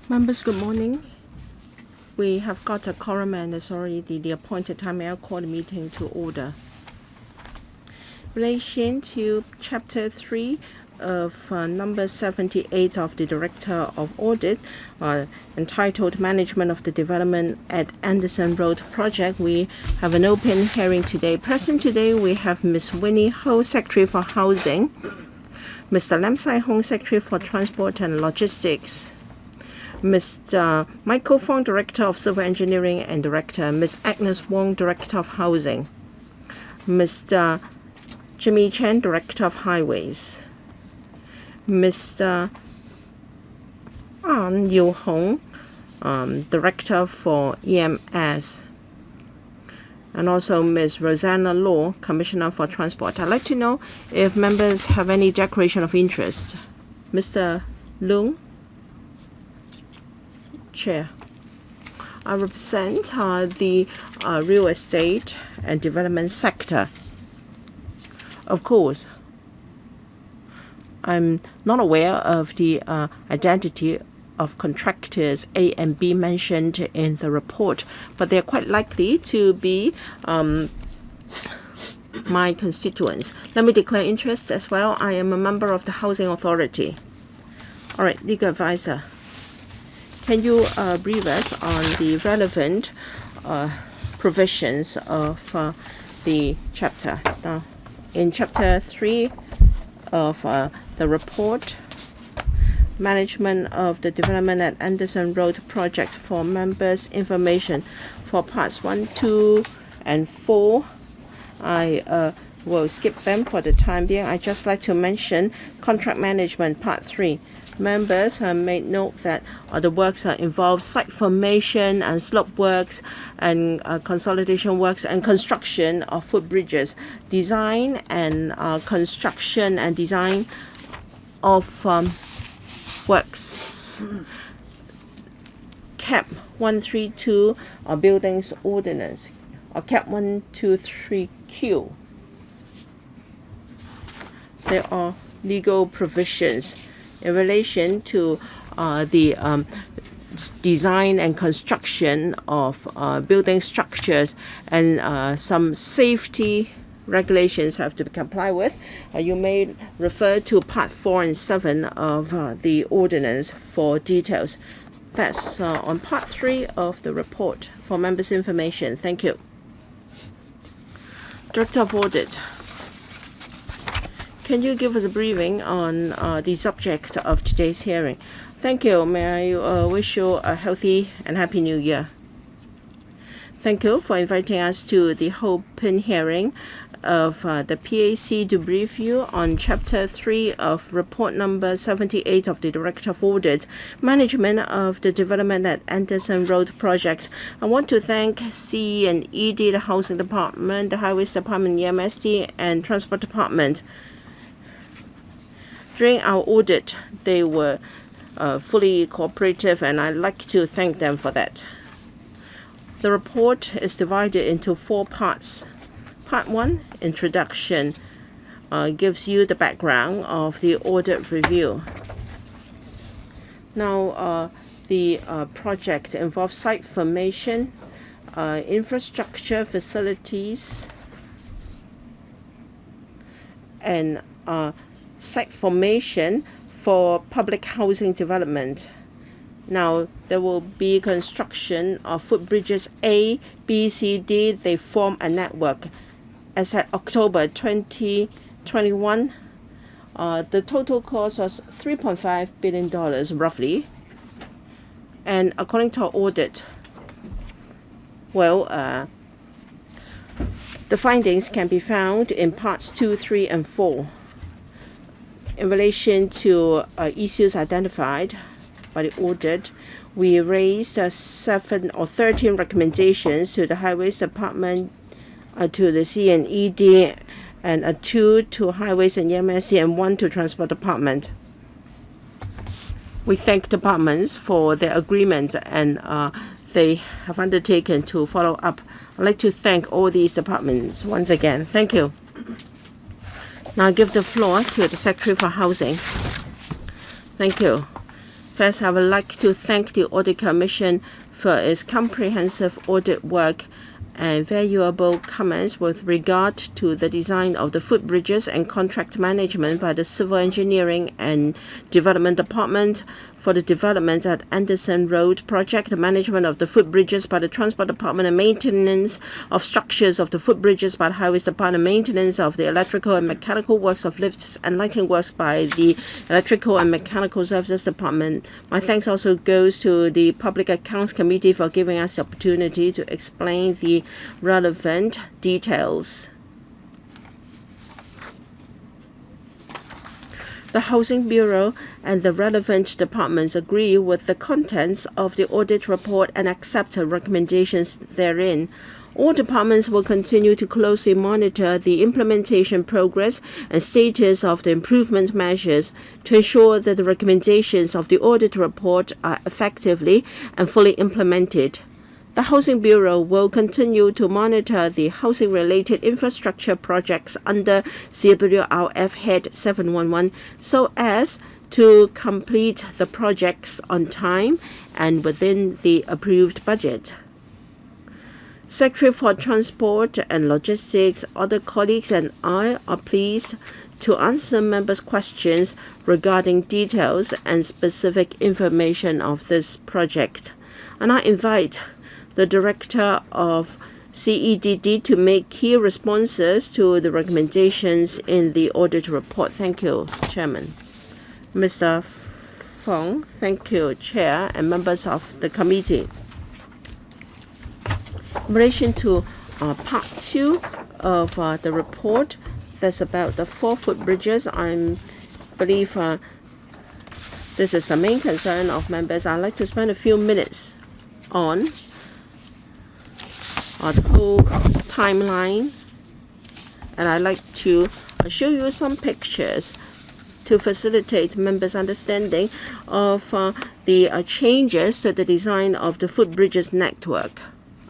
Members, good morning. We have got a quorum and it's already the appointed time. May I call the meeting to order. In relation to Chapter 3 of number 78 of the Director of Audit, entitled Management of the Development at Anderson Road Project, we have an open hearing today. Present today, we have Ms. Winnie Ho, Secretary for Housing, Mr. Lam Sai Hong, Secretary for Transport and Logistics, Mr. Michael Fong, Director of Civil Engineering and Director, Ms. Agnes Wong, Director of Housing, Mr. Jimmy Chen, Director of Highways, Mr. An Yu Hong, Director for EMS, and also Ms. Rosanna Law, Commissioner for Transport. I'd like to know if members have any declaration of interest. Mr. Leung? Chair. I represent the real estate and development sector. Of course, I'm not aware of the identity of contractors A and B mentioned in the report, but they're quite likely to be my constituents. Let me declare interest as well. I am a member of the Housing Authority. All right, legal advisor. Can you brief us on the relevant provisions of the chapter? Now, in Chapter 3 of the report, Management of the Development at Anderson Road Project, for members' information, for parts 1, 2, and 4, I will skip them for the time being. I just like to mention Contract Management, Part 3. Members may note that the works involve site formation and slope works and consolidation works and construction of footbridges, design and construction and design of works. CAP 132 Buildings Ordinance, or CAP 123Q. There are legal provisions in relation to the design and construction of building structures, and some safety regulations have to be complied with. You may refer to Part 4 and 7 of the ordinance for details. That's on Part 3 of the report for members' information. Thank you. Director of Audit. Can you give us a briefing on the subject of today's hearing? Thank you. May I wish you a healthy and happy new year. Thank you for inviting us to the open hearing of the PAC to brief you on Chapter 3 of Report Number 78 of the Director of Audit, Management of the Development at Anderson Road Projects. I want to thank C and ED, the Housing Department, the Highways Department, EMSD, and Transport Department. During our audit, they were fully cooperative, and I'd like to thank them for that. The report is divided into 4 parts. Part 1, Introduction, gives you the background of the audit review. Now, the project involves site formation, infrastructure, facilities, and site formation for public housing development. Now, there will be construction of footbridges A, B, C, D. They form a network. As at October 2021, the total cost was $3.5 billion, roughly. And according to our audit, the findings can be found in parts 2, 3, and 4. In relation to issues identified by the audit, we raised 7 or 13 recommendations to the Highways Department, to the C&ED, and 2 to Highways and EMSD, and 1 to Transport Department. We thank departments for their agreement, and they have undertaken to follow up. I'd like to thank all these departments once again. Thank you. Now I give the floor to the Secretary for Housing. Thank you. First, I would like to thank the Audit Commission for its comprehensive audit work and valuable comments with regard to the design of the footbridges and contract management by the Civil Engineering and Development Department for the development at Anderson Road project, the management of the footbridges by the Transport Department, and maintenance of structures of the footbridges by the Highways Department, maintenance of the electrical and mechanical works of lifts and lighting works by the Electrical and Mechanical Services Department. My thanks also goes to the Public Accounts Committee for giving us the opportunity to explain the relevant details. The Housing Bureau and the relevant departments agree with the contents of the audit report and accept the recommendations therein. All departments will continue to closely monitor the implementation progress and status of the improvement measures to ensure that the recommendations of the audit report are effectively and fully implemented. The Housing Bureau will continue to monitor the housing-related infrastructure projects under CWRF Head 711 so as to complete the projects on time and within the approved budget. Secretary for Transport and Logistics, other colleagues and I are pleased to answer members' questions regarding details and specific information of this project. And I invite the Director of CEDD to make key responses to the recommendations in the audit report. Thank you, Chairman. Mr. Fong, thank you, Chair and members of the committee. In relation to part 2 of the report, that's about the 4 footbridges. I believe this is the main concern of members. I'd like to spend a few minutes on the whole timeline, and I'd like to show you some pictures to facilitate members' understanding of the changes to the design of the footbridges network.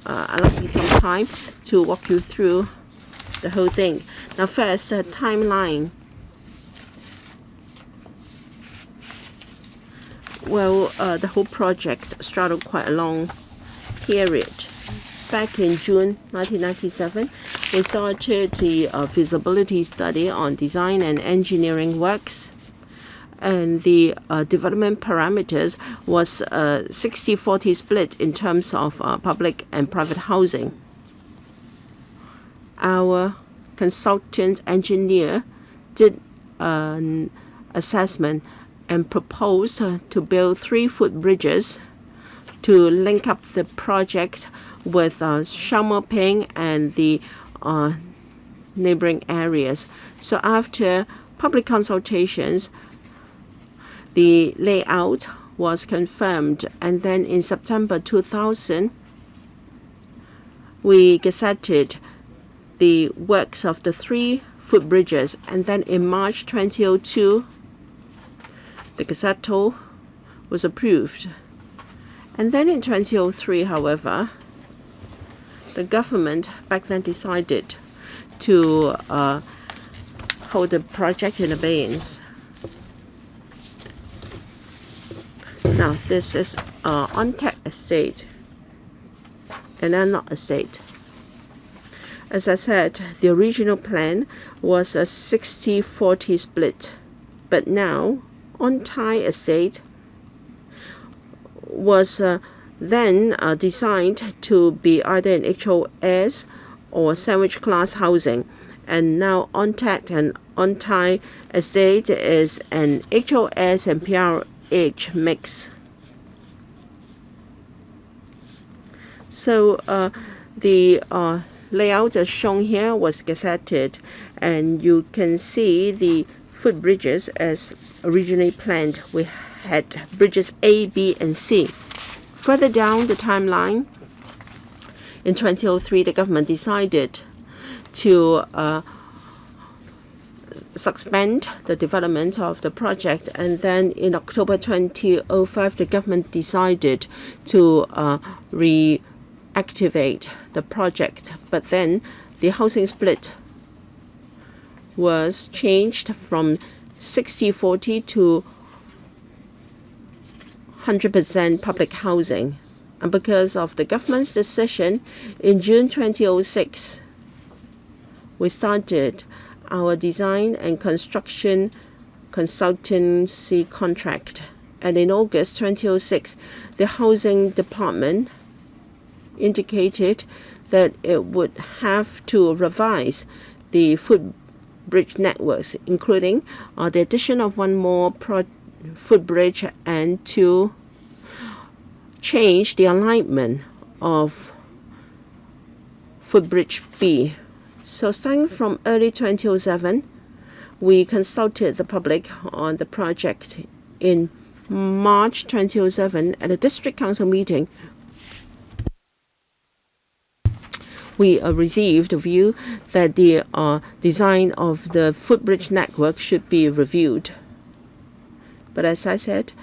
I'd like to take some time to walk you through the whole thing. Now first, timeline. Well, the whole project straddled quite a long period. Back in June 1997, we started the feasibility study on design and engineering works, and the development parameters was a 60-40 split in terms of public and private housing. Our consultant engineer did an assessment and proposed to build 3 footbridges to link up the project with Shau Mo Ping and the neighboring areas. So after public consultations, the layout was confirmed, and then in September 2000, we gazetted the works of the 3 footbridges, and then in March 2002, the gazetto was approved. And then in 2003, however, the government back then decided to hold the project in abeyance. Now, this is on-tech estate and not estate. As I said, the original plan was a 60-40 split, but now on-Thai estate was then designed to be either an HOS or sandwich class housing, and now on-Tech and on-Thai estate is an HOS and PRH mix. So the layout as shown here was gazetted, and you can see the footbridges as originally planned. We had bridges A, B, and C. Further down the timeline, in 2003, the government decided to suspend the development of the project, and then in October 2005, the government decided to reactivate the project. But then the housing split was changed from 60-40 to 100% public housing. And because of the government's decision, in June 2006, we started our design and construction consultancy contract. And in August 2006, the Housing Department indicated that it would have to revise the footbridge networks, including the addition of one more footbridge and to change the alignment of footbridge B. So starting from early 2007, we consulted the public on the project. In March 2007, at a district council meeting, we received a view that the design of the footbridge network should be reviewed. But as I said,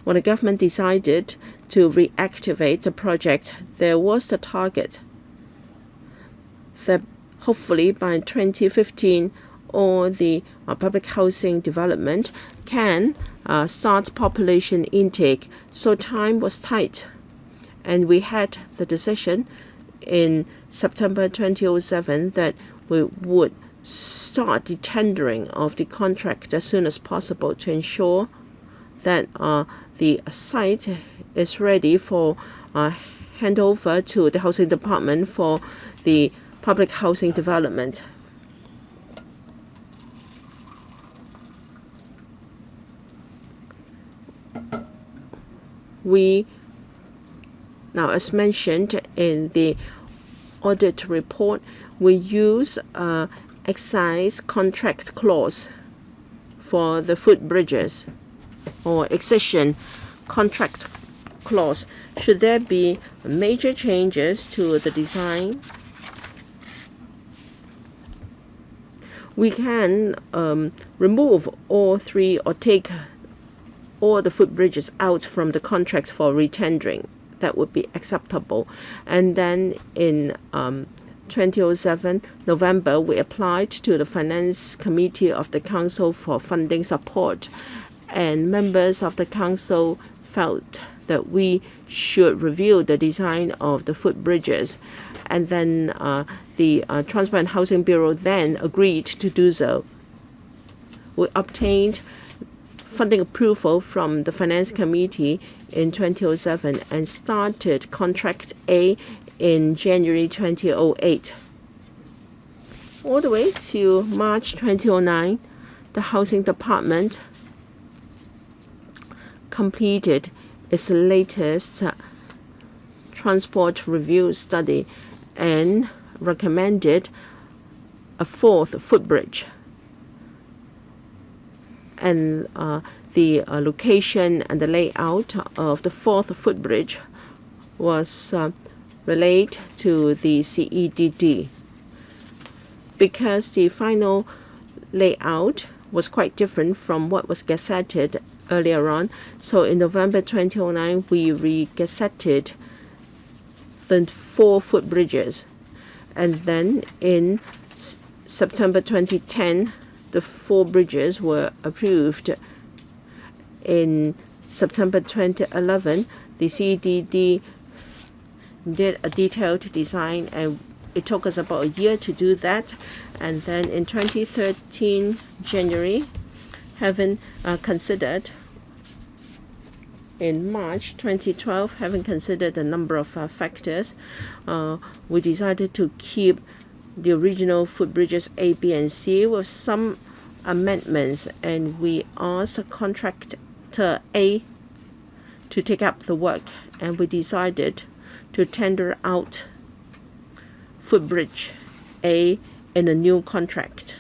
when the government decided to reactivate the project, there was the target that hopefully by 2015 all the public housing development can start population intake. So time was tight, and we had the decision in September 2007 that we would start the tendering of the contract as soon as possible to ensure that the site is ready for handover to the Housing Department for the public housing development. Now, as mentioned in the audit report, we use excise contract clause for the footbridges or excision contract clause. Should there be major changes to the design, we can remove all three or take all the footbridges out from the contract for retendering. That would be acceptable. And then in 2007 November, we applied to the Finance Committee of the Council for funding support, and members of the Council felt that we should review the design of the footbridges. And then the Transport and Housing Bureau then agreed to do so. We obtained funding approval from the Finance Committee in 2007 and started Contract A in January 2008. All the way to March 2009, the Housing Department completed its latest transport review study and recommended a fourth footbridge. And the location and the layout of the fourth footbridge was relayed to the CEDD. Because the final layout was quite different from what was gazetted earlier on, so in November 2009 we re-gazetted the 4 footbridges, and then in September 2010 the 4 bridges were approved. In September 2011, the CEDD did a detailed design, and it took us about a year to do that. And then in 2013 January, having considered in March 2012, having considered a number of factors, we decided to keep the original footbridges A, B, and C with some amendments, and we asked contractor A to take up the work, and we decided to tender out footbridge A in a new contract.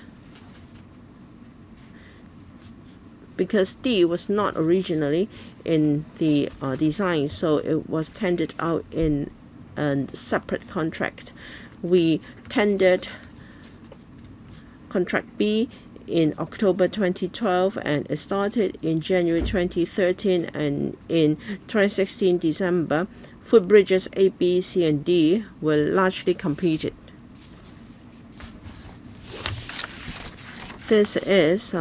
Because D was not originally in the design, so it was tendered out in a separate contract. We tendered contract B in October 2012, and it started in January 2013, and in 2016 December, footbridges A, B, C, and D were largely completed. This is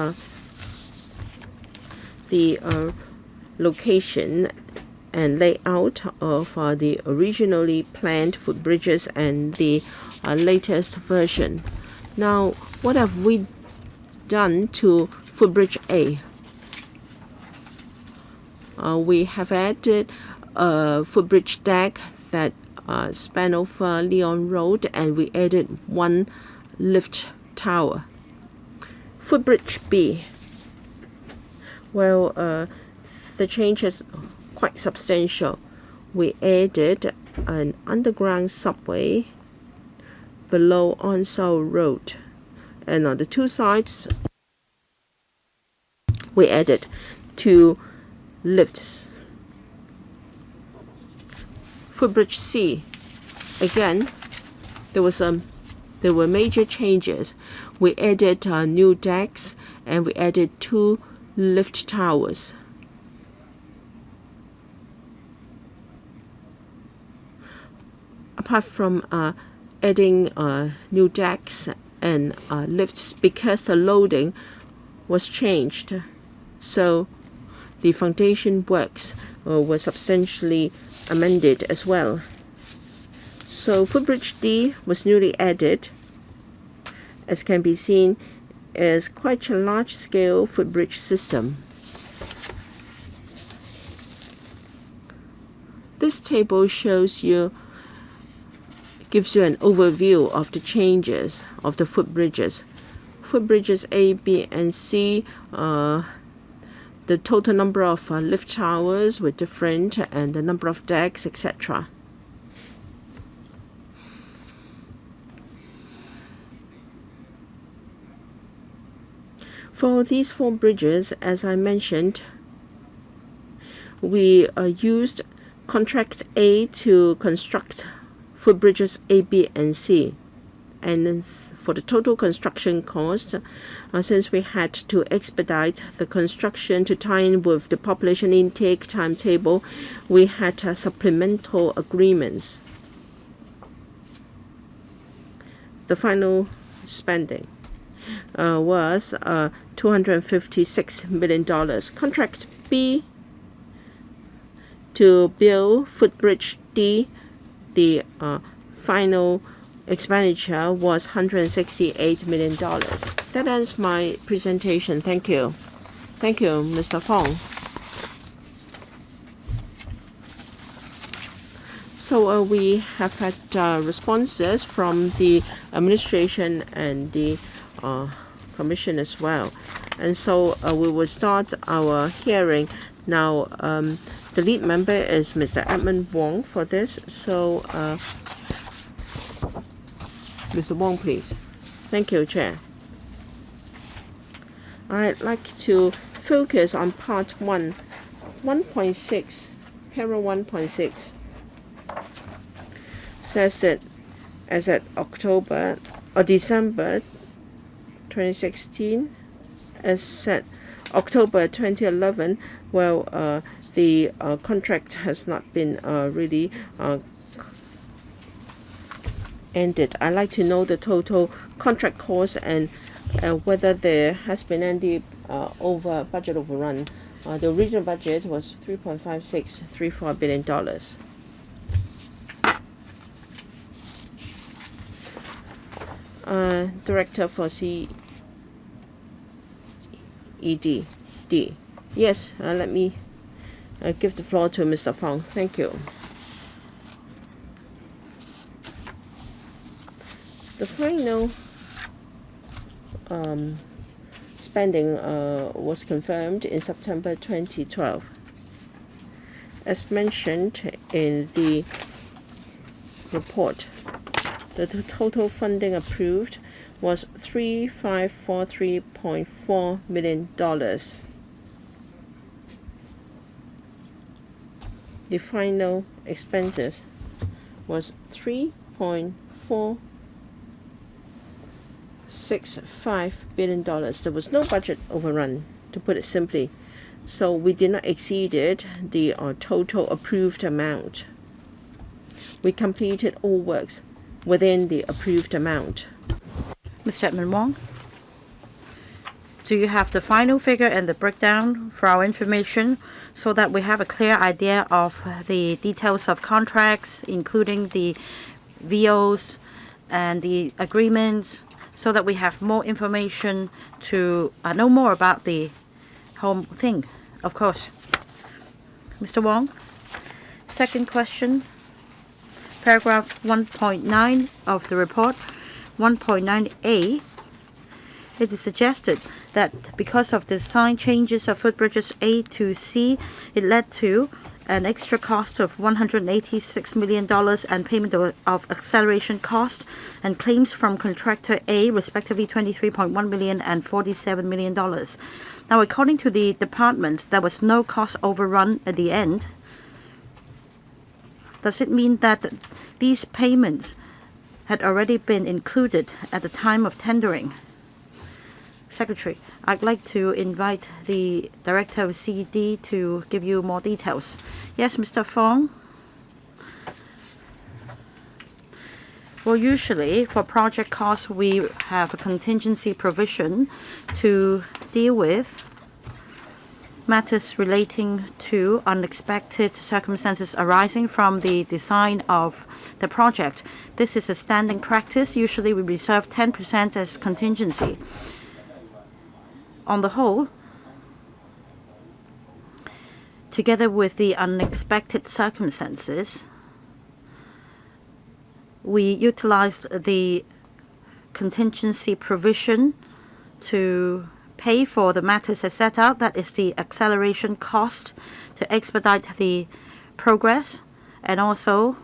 the location and layout of the originally planned footbridges and the latest version. Now, what have we done to footbridge A? We have added a footbridge deck that span over Leon Road, and we added one lift tower. Footbridge B. Well, the change is quite substantial. We added an underground subway below Onslow Road, and on the two sides we added two lifts. Footbridge C, again, there were major changes. We added new decks, and we added two lift towers. Apart from adding new decks and lifts, because the loading was changed, so the foundation works were substantially amended as well. So footbridge D was newly added. As can be seen, is quite a large-scale footbridge system. This table gives you an overview of the changes of the footbridges. Footbridges A, B, and C, the total number of lift towers were different, and the number of decks, etc. For these four bridges, as I mentioned, we used contract A to construct footbridges A, B, and C. And for the total construction cost, since we had to expedite the construction to tie in with the population intake timetable, we had supplemental agreements. The final spending was $256 million. Contract B to build footbridge D, the final expenditure was $168 million. That ends my presentation. Thank you. Thank you, Mr. Fong. So we have had responses from the administration and the commission as well. And so we will start our hearing now. The lead member is Mr. Edmund Wong for this. So Mr. Wong, please. Thank you, Chair. I'd like to focus on part 1, 1.6, paragraph 1.6. Says that as at December 2016, as at October 2011, well, the contract has not been really ended. I'd like to know the total contract cost and whether there has been any budget overrun. The original budget was $3.5634 billion. Director for CED. Yes, let me give the floor to Mr. Fong. Thank you. The final spending was confirmed in September 2012. As mentioned in the report, the total funding approved was $3543.4 million. The final expenses was $3.465 billion. There was no budget overrun, to put it simply. So we did not exceed the total approved amount. We completed all works within the approved amount. Mr. Edmund Wong, do you have the final figure and the breakdown for our information so that we have a clear idea of the details of contracts, including the VOs and the agreements, so that we have more information to know more about the whole thing, of course. Mr. Wong, second question, paragraph 1.9 of the report, 1.9a. It is suggested that because of design changes of footbridges A to C, it led to an extra cost of $186 million and payment of acceleration cost and claims from contractor A, respectively $23.1 million and $47 million. Now, according to the department, there was no cost overrun at the end. Does it mean that these payments had already been included at the time of tendering? Secretary, I'd like to invite the Director of CD to give you more details. Yes, Mr. Fong. Well, usually for project costs, we have a contingency provision to deal with matters relating to unexpected circumstances arising from the design of the project. This is a standing practice. Usually we reserve 10% as contingency. On the whole, together with the unexpected circumstances, we utilized the contingency provision to pay for the matters as set out. That is the acceleration cost to expedite the progress, and also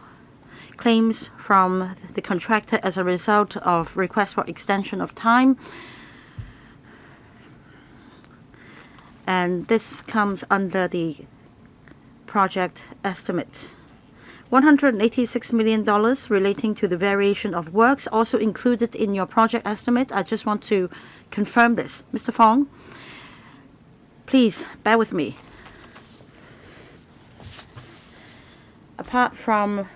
claims from the contractor as a result of request for extension of time. And this comes under the project estimate. $186 million relating to the variation of works also included in your project estimate. I just want to confirm this. Mr. Fong, please bear with me. Apart from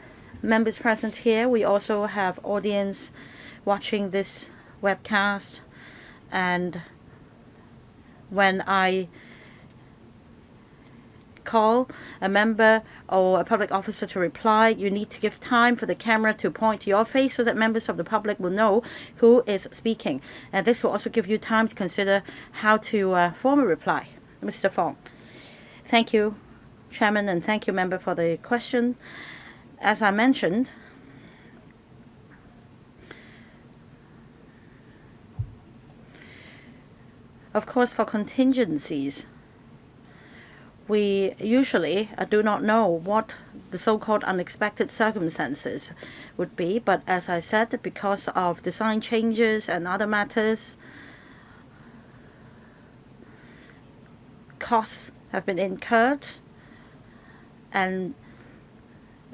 members present here, we also have audience watching this webcast, and when I call a member or a public officer to reply, you need to give time for the camera to point to your face so that members of the public will know who is speaking. And this will also give you time to consider how to form a reply. Mr. Fong. Thank you, Chairman, and thank you, member, for the question. As I mentioned, of course, for contingencies, we usually do not know what the so-called unexpected circumstances would be. But as I said, because of design changes and other matters, costs have been incurred, and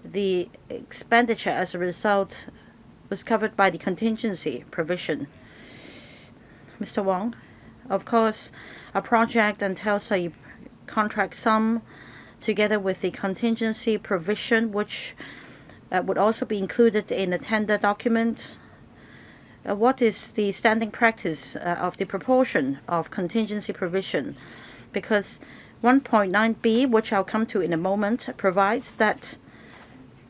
the expenditure as a result was covered by the contingency provision. Mr. Wong, of course, a project entails a contract sum together with the contingency provision, which would also be included in the tender document. What is the standing practice of the proportion of contingency provision? Because 1.9b, which I'll come to in a moment, provides that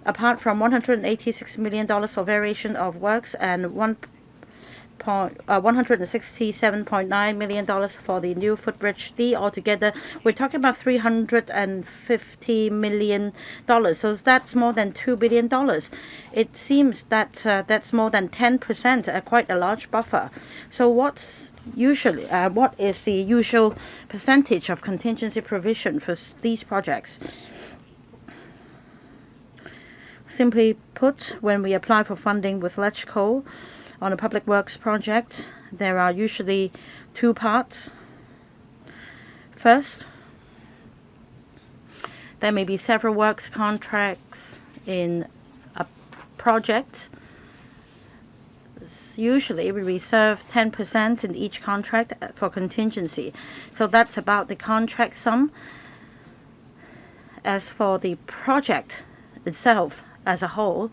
apart from $186 million for variation of works and $167.9 million for the new footbridge D, altogether we're talking about $350 million. So that's more than $2 billion. It seems that that's more than 10%, quite a large buffer. So what is the usual percentage of contingency provision for these projects? Simply put, when we apply for funding with LegCo on a public works project, there are usually two parts. First, there may be several works contracts in a project. Usually we reserve 10% in each contract for contingency. So that's about the contract sum. As for the project itself as a whole,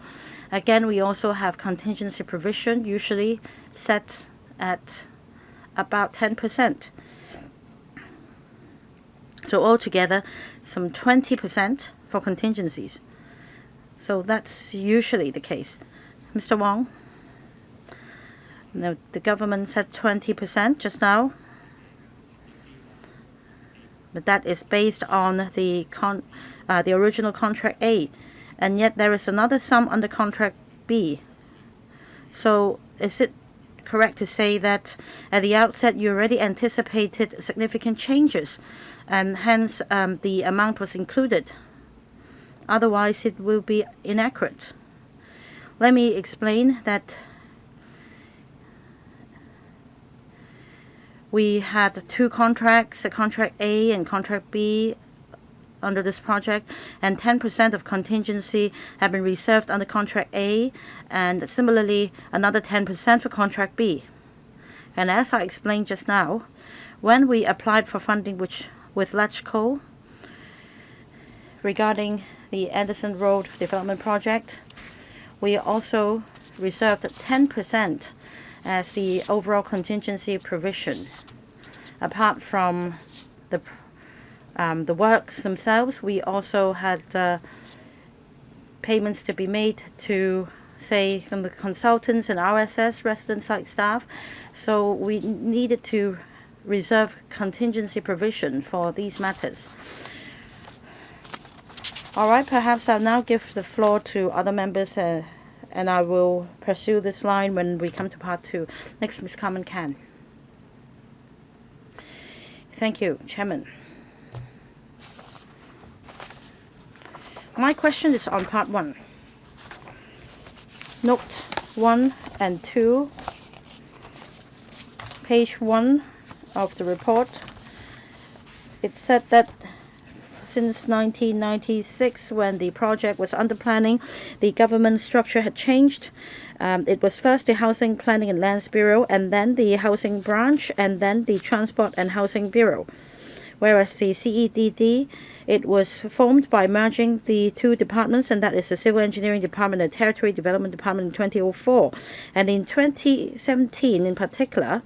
again, we also have contingency provision, usually set at about 10%. So altogether, some 20% for contingencies. So that's usually the case. Mr. Wong? No, the government said 20% just now. But that is based on the original contract A. And yet there is another sum under contract B. So is it correct to say that at the outset you already anticipated significant changes and hence the amount was included? Otherwise it will be inaccurate. Let me explain that we had two contracts, a contract A and contract B under this project, and 10% of contingency have been reserved under contract A, and similarly another 10% for contract B. And as I explained just now, when we applied for funding with LegCo regarding the Anderson Road development project, we also reserved 10% as the overall contingency provision. Apart from the works themselves, we also had payments to be made to, say, from the consultants and RSS, resident site staff. So we needed to reserve contingency provision for these matters. All right, perhaps I'll now give the floor to other members, and I will pursue this line when we come to part two. Next, Ms. Carmen Can. Thank you, Chairman. My question is on part one. Note 1 and 2, page 1 of the report. It said that since 1996, when the project was under planning, the government structure had changed. It was first the Housing Planning and Lands Bureau, and then the Housing Branch, and then the Transport and Housing Bureau. Whereas the CEDD, it was formed by merging the two departments, and that is the Civil Engineering Department and Territory Development Department in 2004. And in 2017 in particular,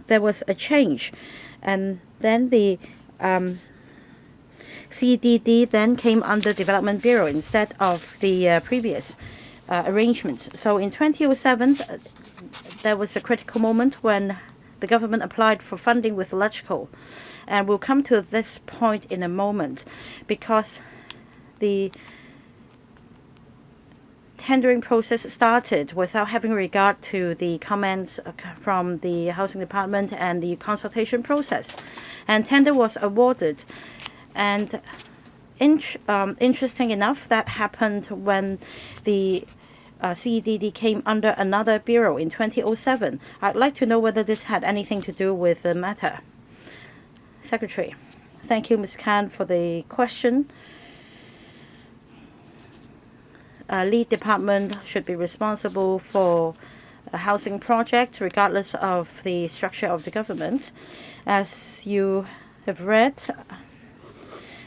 there was a change. And then the CEDD then came under Development Bureau instead of the previous arrangements. So in 2007, there was a critical moment when the government applied for funding with LegCo. And we'll come to this point in a moment, because the tendering process started without having regard to the comments from the Housing Department and the consultation process. And tender was awarded. And interesting enough, that happened when the CEDD came under another bureau in 2007. I'd like to know whether this had anything to do with the matter. Secretary. Thank you, Ms. Khan, for the question. Lead department should be responsible for a housing project regardless of the structure of the government. As you have read,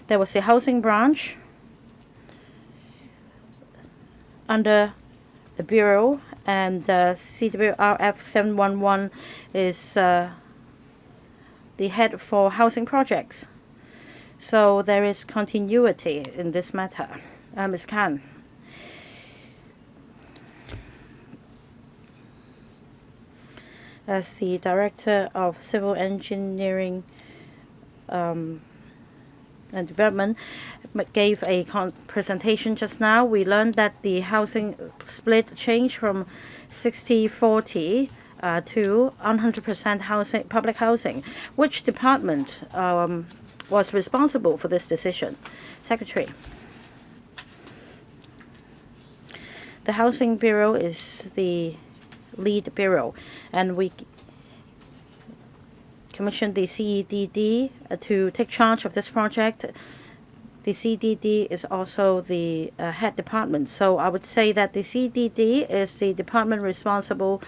there was a housing branch under the bureau, and CWRF 711 is the head for housing projects. So there is continuity in this matter. Ms. Khan. As the Director of Civil Engineering and Development gave a presentation just now, we learned that the housing split changed from 60-40 to 100% housing, public housing. Which department was responsible for this decision? Secretary. The Housing Bureau is the lead bureau, and we commissioned the CEDD to take charge of this project. The CEDD is also the head department. So I would say that the CEDD is the department responsible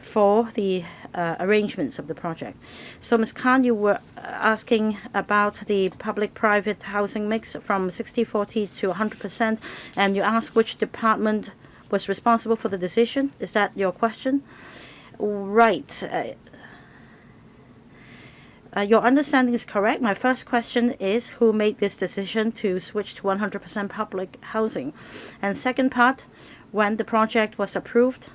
for the arrangements of the project. So Ms. Khan, you were asking about the public-private housing mix from 60-40 to 100%, and you asked which department was responsible for the decision. Is that your question? Right. Your understanding is correct. My first question is who made this decision to switch to 100% public housing? And second part, when the project was approved,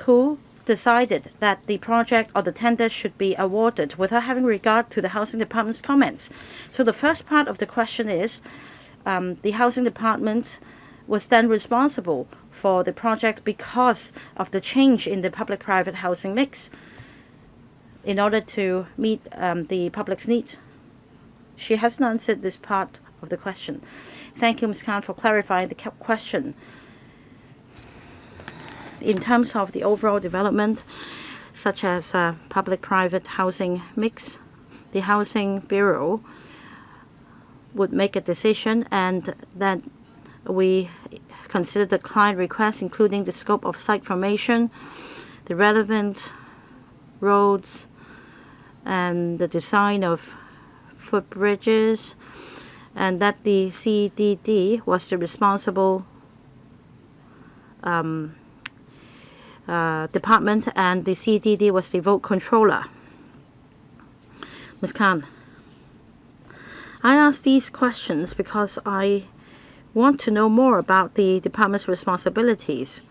who decided that the project or the tender should be awarded without having regard to the Housing Department's comments? So the first part of the question is the Housing Department was then responsible for the project because of the change in the public-private housing mix in order to meet the public's needs. She hasn't answered this part of the question. Thank you, Ms. Khan, for clarifying the question. In terms of the overall development, such as public-private housing mix, the Housing Bureau would make a decision, and then we consider the client request, including the scope of site formation, the relevant roads, and the design of footbridges, and that the CDD was the responsible department, and the CDD was the vote controller. Ms. Khan, I ask these questions because I want to know more about the department's responsibilities.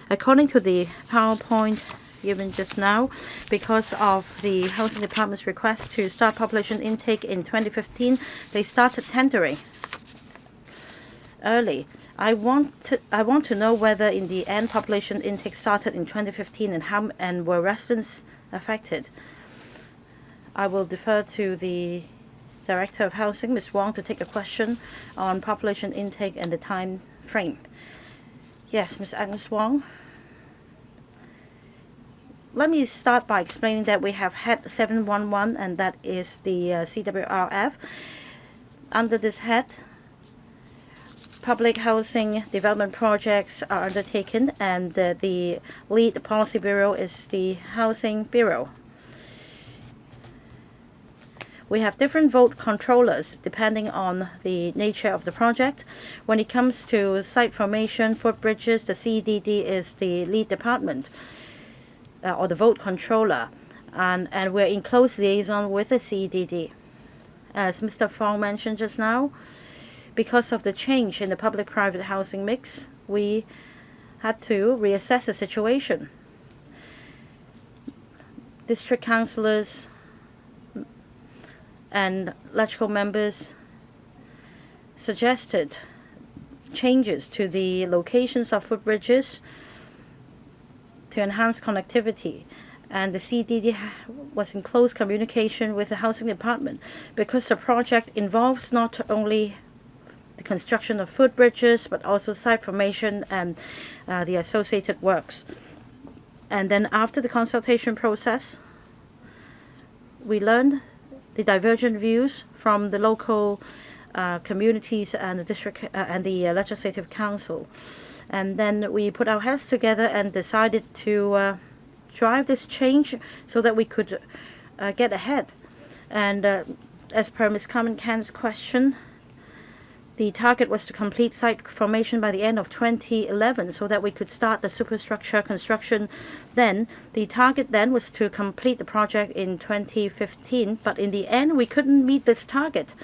According to the PowerPoint given just now, because of the Housing Department's request to start population intake in 2015, they started tendering early. I want to know whether in the end population intake started in 2015 and were residents affected. I will defer to the Director of Housing, Ms. Wong, to take a question on population intake and the time frame. Yes, Ms. Agnes Wong. Let me start by explaining that we have Head 711, and that is the CWRF. Under this head, public housing development projects are undertaken, and the lead policy bureau is the Housing Bureau. We have different vote controllers depending on the nature of the project. When it comes to site formation, footbridges, the CDD is the lead department or the vote controller, and we're in close liaison with the CDD. As Mr. Fong mentioned just now, because of the change in the public-private housing mix, we had to reassess the situation. District councillors and electrical members suggested changes to the locations of footbridges to enhance connectivity, and the CDD was in close communication with the Housing Department because the project involves not only the construction of footbridges but also site formation and the associated works. And then after the consultation process, we learned the divergent views from the local communities and the district and the legislative council. And then we put our heads together and decided to drive this change so that we could get ahead. And as per Ms. Carmen Can's question, the target was to complete site formation by the end of 2011 so that we could start the superstructure construction then. The target then was to complete the project in 2015, but in the end we couldn't meet this target.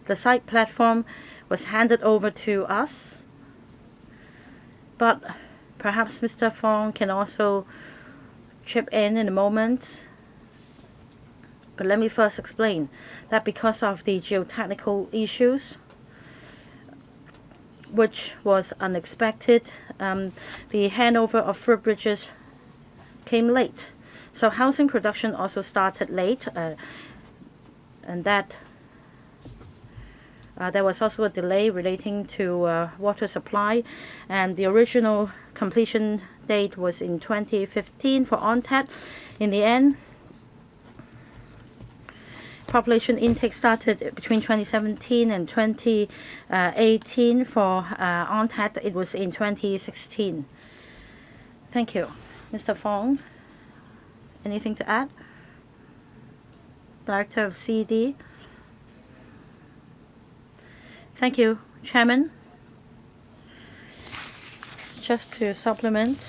The site platform was handed over to us, but perhaps Mr. Fong can also chip in a moment. But let me first explain that because of the geotechnical issues, which was unexpected, the handover of footbridges came late. So housing production also started late, and that there was also a delay relating to water supply, and the original completion date was in 2015 for ONTAD. In the end, population intake started between 2017 and 2018. For ONTAD, it was in 2016. Thank you. Mr. Fong, anything to add? Director of CD. Thank you, Chairman. Just to supplement,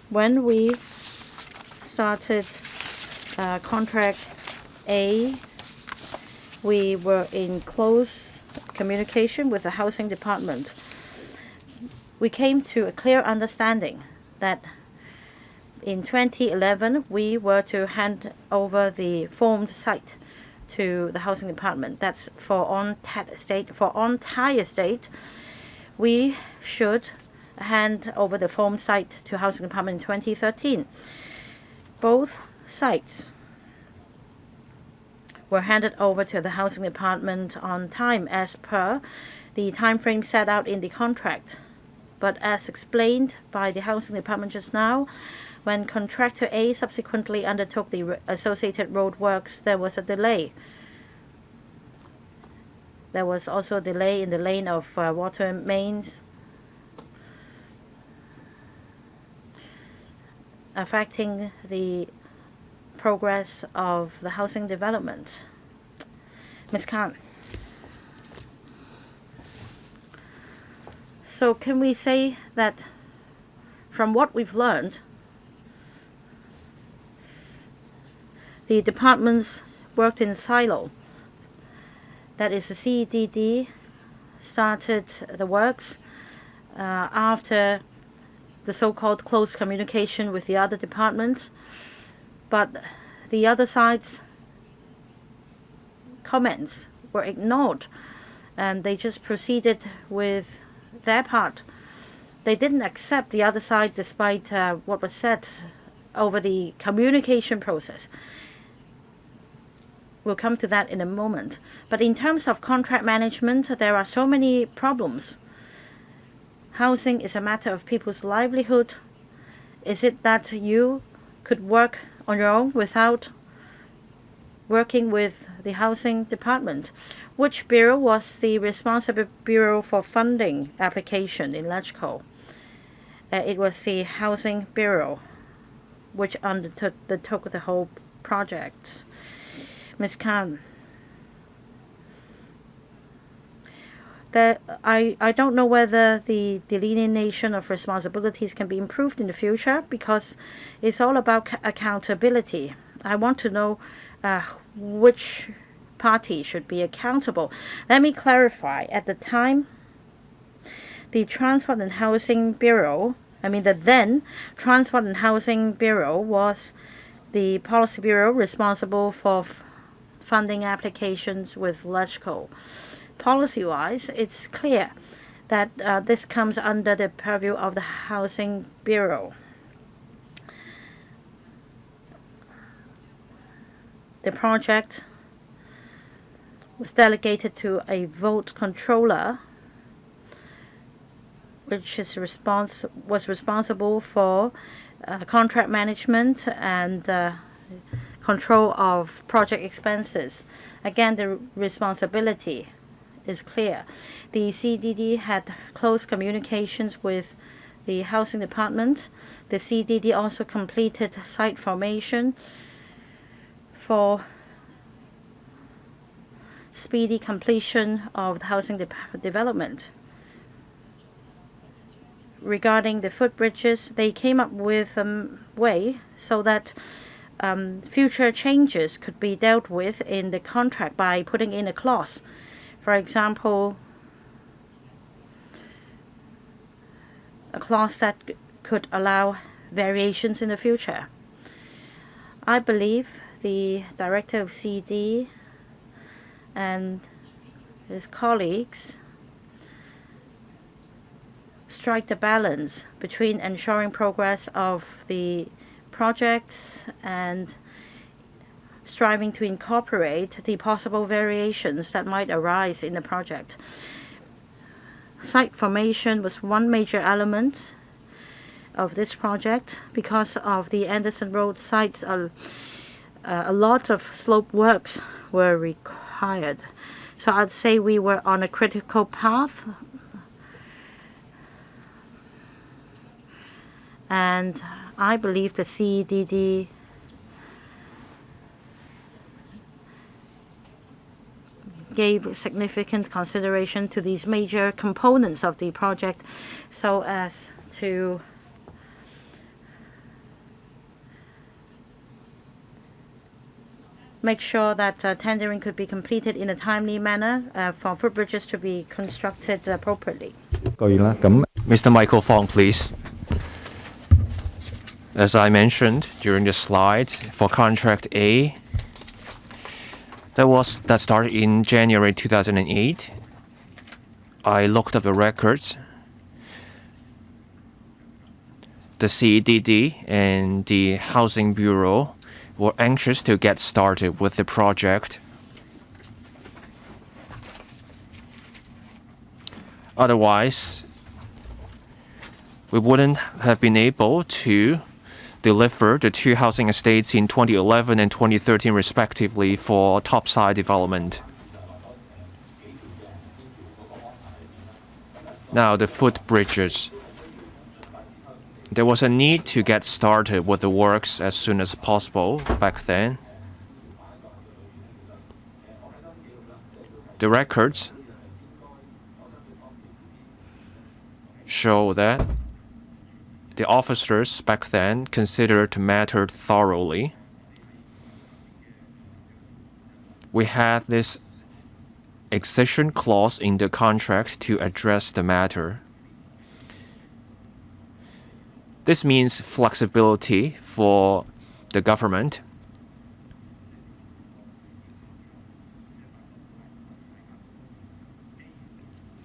When we started contract A, we were in close communication with the housing department. We came to a clear understanding that in 2011 we were to hand over the formed site to the housing department. That's for on-tire estate. For on-tire estate, we should hand over the formed site to housing department in 2013. Both sites were handed over to the housing department on time as per the time frame set out in the contract. But as explained by the housing department just now, when contractor A subsequently undertook the associated road works, there was a delay. There was also a delay in the laying of water mains, affecting the progress of the housing development. Ms. Khan. So can we say that from what we've learned, the departments worked in silo? That is, the CEDD started the works after the so-called close communication with the other departments, but the other side's comments were ignored, and they just proceeded with their part. They didn't accept the other side despite what was said over the communication process. We'll come to that in a moment. But in terms of contract management, there are so many problems. Housing is a matter of people's livelihood. Is it that you could work on your own without working with the housing department? Which bureau was the responsible bureau for funding application in LegCo? It was the Housing Bureau, which undertook the whole project. Ms. Khan. I don't know whether the delineation of responsibilities can be improved in the future, because it's all about accountability. I want to know which party should be accountable. Let me clarify. At the time, the Transport and Housing Bureau, the then Transport and Housing Bureau, was the policy bureau responsible for funding applications with LegCo. Policy-wise, it's clear that this comes under the purview of the Housing Bureau. The project was delegated to a vote controller, which was responsible for contract management and control of project expenses. Again, the responsibility is clear. The CDD had close communications with the housing department. The CDD also completed site formation for speedy completion of the housing development. Regarding the footbridges, they came up with a way so that future changes could be dealt with in the contract by putting in a clause. For example, a clause that could allow variations in the future. I believe the director of CD and his colleagues strike the balance between ensuring progress of the projects and striving to incorporate the possible variations that might arise in the project. Site formation was one major element of this project. Because of the Anderson Road sites, a lot of slope works were required. So I'd say we were on a critical path. And I believe the CEDD gave significant consideration to these major components of the project so as to make sure that tendering could be completed in a timely manner for footbridges to be constructed appropriately. Mr. Michael Fong, please. As I mentioned during the slide, for contract A, that started in January 2008. I looked up the records. The CEDD and the Housing Bureau were anxious to get started with the project. Otherwise, we wouldn't have been able to deliver the 2 housing estates in 2011 and 2013 respectively for topside development. Now the footbridges. There was a need to get started with the works as soon as possible back then. The records show that the officers back then considered the matter thoroughly. We had this exception clause in the contract to address the matter. This means flexibility for the government.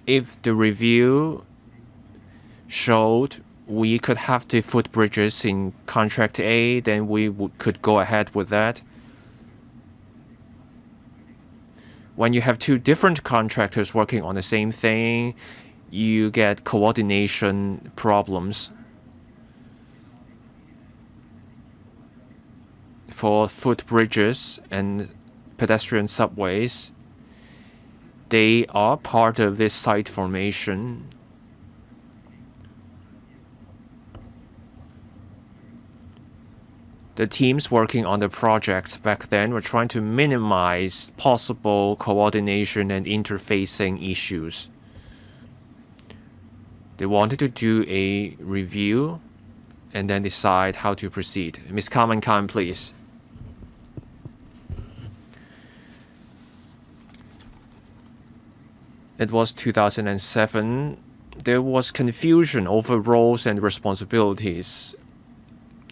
If the review showed we could have the footbridges in contract A, then we could go ahead with that. When you have 2 different contractors working on the same thing, you get coordination problems. For footbridges and pedestrian subways, they are part of this site formation. The teams working on the project back then were trying to minimize possible coordination and interfacing issues. They wanted to do a review and then decide how to proceed. Ms. Carmen Khan, please. It was 2007. There was confusion over roles and responsibilities.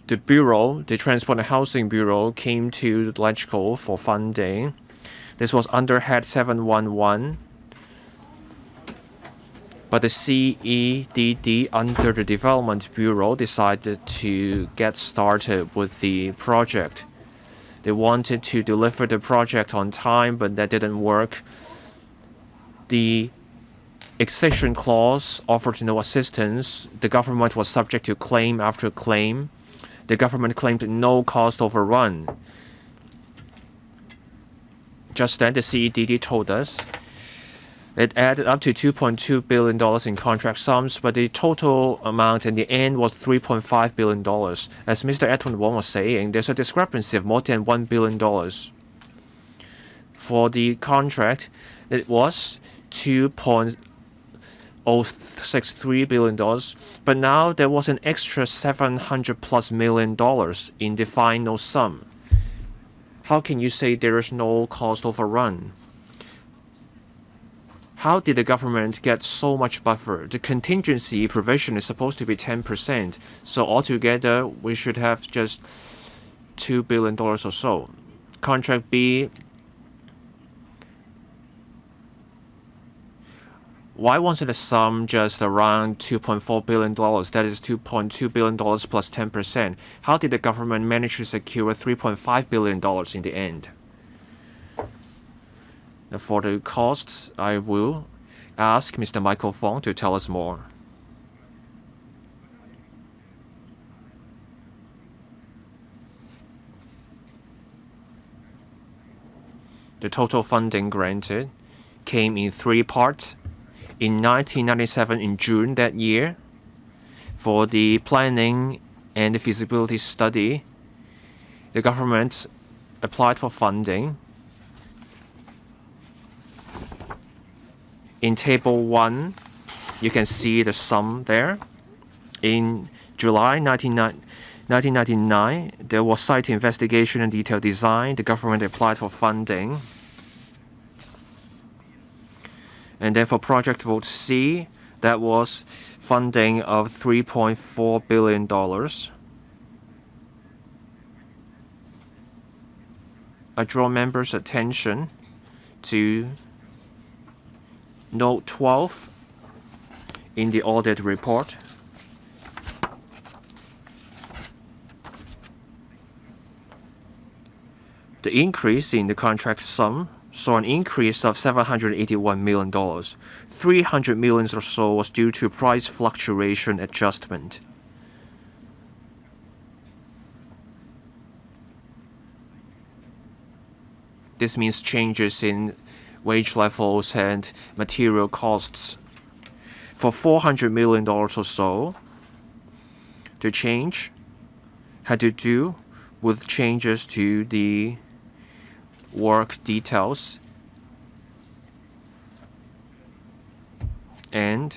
The Bureau, the Transport and Housing Bureau, came to LegCo for funding. This was under Head 711. But the CEDD under the Development Bureau decided to get started with the project. They wanted to deliver the project on time, but that didn't work. The exception clause offered no assistance. The government was subject to claim after claim. The government claimed no cost overrun. Just then, the CEDD told us it added up to $2.2 billion in contract sums, but the total amount in the end was $3.5 billion. As Mr. Edwin Wong was saying, there's a discrepancy of more than $1 billion. For the contract, it was $2.063 billion, but now there was an extra $700+ million in the final sum. How can you say there is no cost overrun? How did the government get so much buffer? The contingency provision is supposed to be 10%, so altogether we should have just $2 billion or so. Contract B, why wasn't the sum just around $2.4 billion? That is $2.2 billion plus 10%. How did the government manage to secure $3.5 billion in the end? Now for the costs, I will ask Mr. Michael Fong to tell us more. The total funding granted came in 3 parts. In 1997, in June that year, for the planning and the feasibility study, the government applied for funding. In Table 1, you can see the sum there. In July 1999, there was site investigation and detailed design. The government applied for funding. And then for Project Vote C, that was funding of $3.4 billion. I draw members' attention to Note 12 in the audit report. The increase in the contract sum saw an increase of $781 million. $300 million or so was due to price fluctuation adjustment. This means changes in wage levels and material costs. For $400 million or so, the change had to do with changes to the work details, and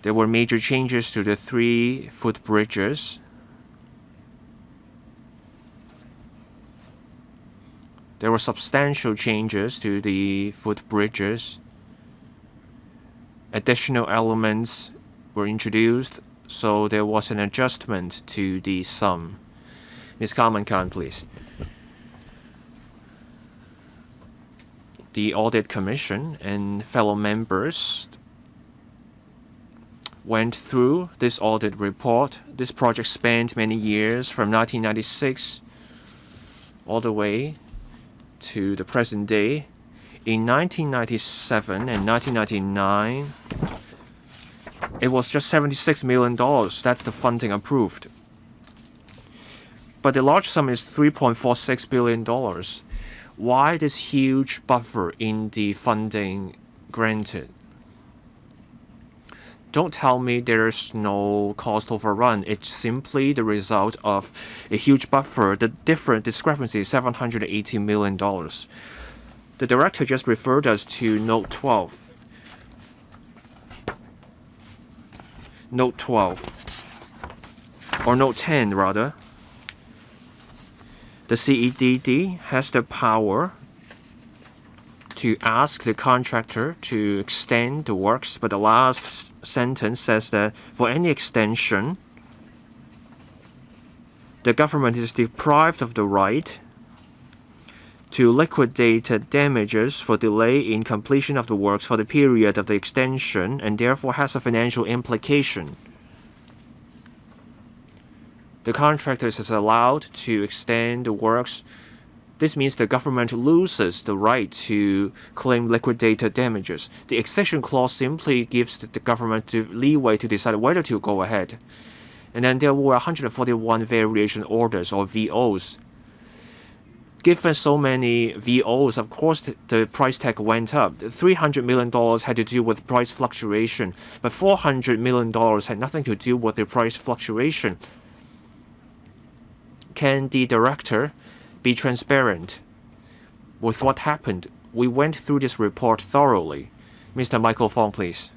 there were major changes to the 3 footbridges. There were substantial changes to the footbridges. Additional elements were introduced, so there was an adjustment to the sum. Ms. Carmen Khan, please. The Audit Commission and fellow members went through this audit report. This project spanned many years, from 1996 all the way to the present day. In 1997 and 1999, it was just $76 million. That's the funding approved. But the large sum is $3.46 billion. Why this huge buffer in the funding granted? Don't tell me there's no cost overrun. It's simply the result of a huge buffer. The different discrepancy is $780 million. The director just referred us to Note 12. Note 12. Or Note 10, rather. The CEDD has the power to ask the contractor to extend the works, but the last sentence says that for any extension, the government is deprived of the right to liquidate damages for delay in completion of the works for the period of the extension, and therefore has a financial implication. The contractor is allowed to extend the works. This means the government loses the right to claim liquidated damages. The extension clause simply gives the government the leeway to decide whether to go ahead. And then there were 141 variation orders, or VOs. Given so many VOs, of course, the price tag went up. $300 million had to do with price fluctuation, but $400 million had nothing to do with the price fluctuation. Can the director be transparent with what happened? We went through this report thoroughly. Mr. Michael Fong, please.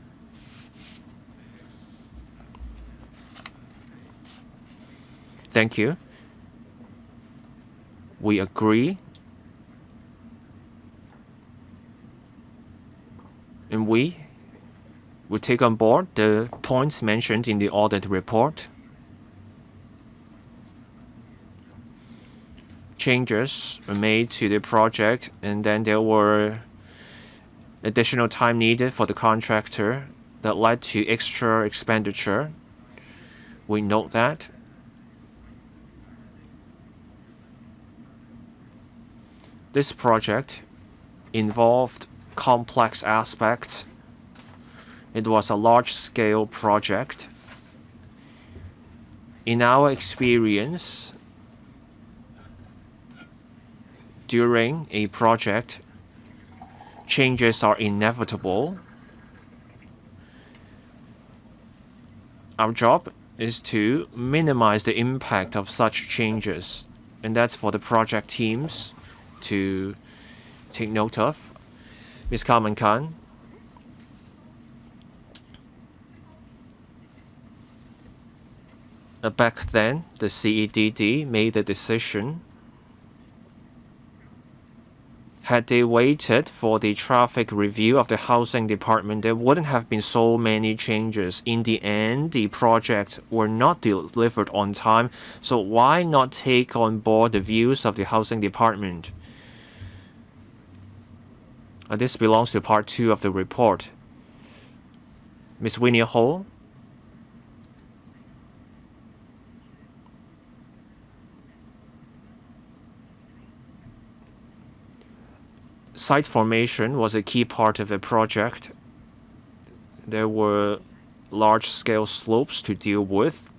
Thank you. We agree, and we will take on board the points mentioned in the audit report. Changes were made to the project, and then there were additional time needed for the contractor that led to extra expenditure. We note that. This project involved complex aspects. It was a large-scale project. In our experience, during a project, changes are inevitable. Our job is to minimize the impact of such changes, and that's for the project teams to take note of. Ms. Carmen Khan. back then, the CEDD made the decision. Had they waited for the traffic review of the housing department, there wouldn't have been so many changes. In the end, the projects were not delivered on time, so why not take on board the views of the housing department? This belongs to part 2 of the report. Ms. Winnie Ho. Site formation was a key part of the project. There were large-scale slopes to deal with.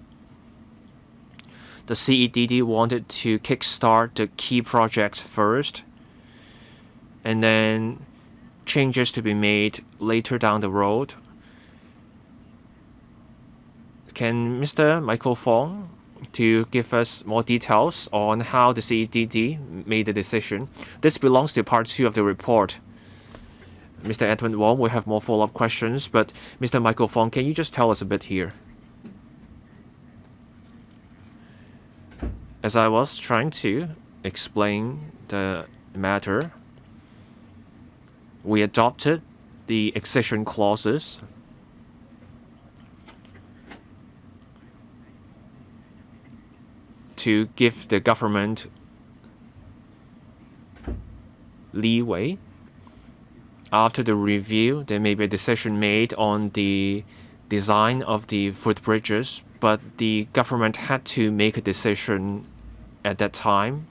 The CEDD wanted to kickstart the key projects first, and then changes to be made later down the road. Can Mr. Michael Fong to give us more details on how the CEDD made the decision? This belongs to part 2 of the report. Mr. Edwin Wong will have more follow-up questions, but Mr. Michael Fong, can you just tell us a bit here? As I was trying to explain the matter, we adopted the accession clauses to give the government leeway. After the review, there may be a decision made on the design of the footbridges, but the government had to make a decision at that time.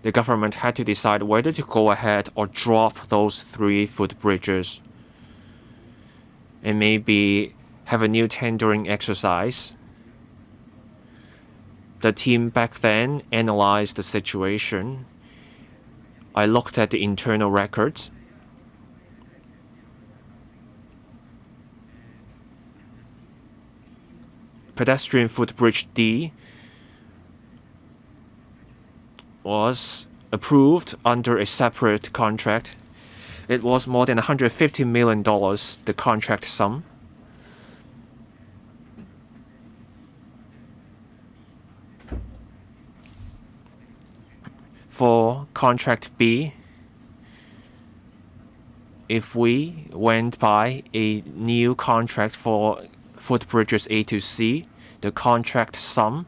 The government had to decide whether to go ahead or drop those 3 footbridges and maybe have a new tendering exercise. The team back then analyzed the situation. I looked at the internal records. Pedestrian footbridge D was approved under a separate contract. It was more than $150 million, the contract sum. For contract B, if we went by a new contract for footbridges A to C, the contract sum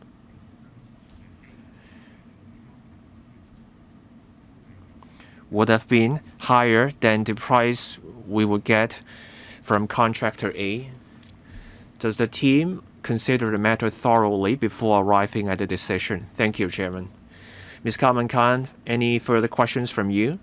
would have been higher than the price we would get from contractor A. Does the team consider the matter thoroughly before arriving at a decision? Thank you, Chairman. Ms. Carmen Khan, any further questions from you?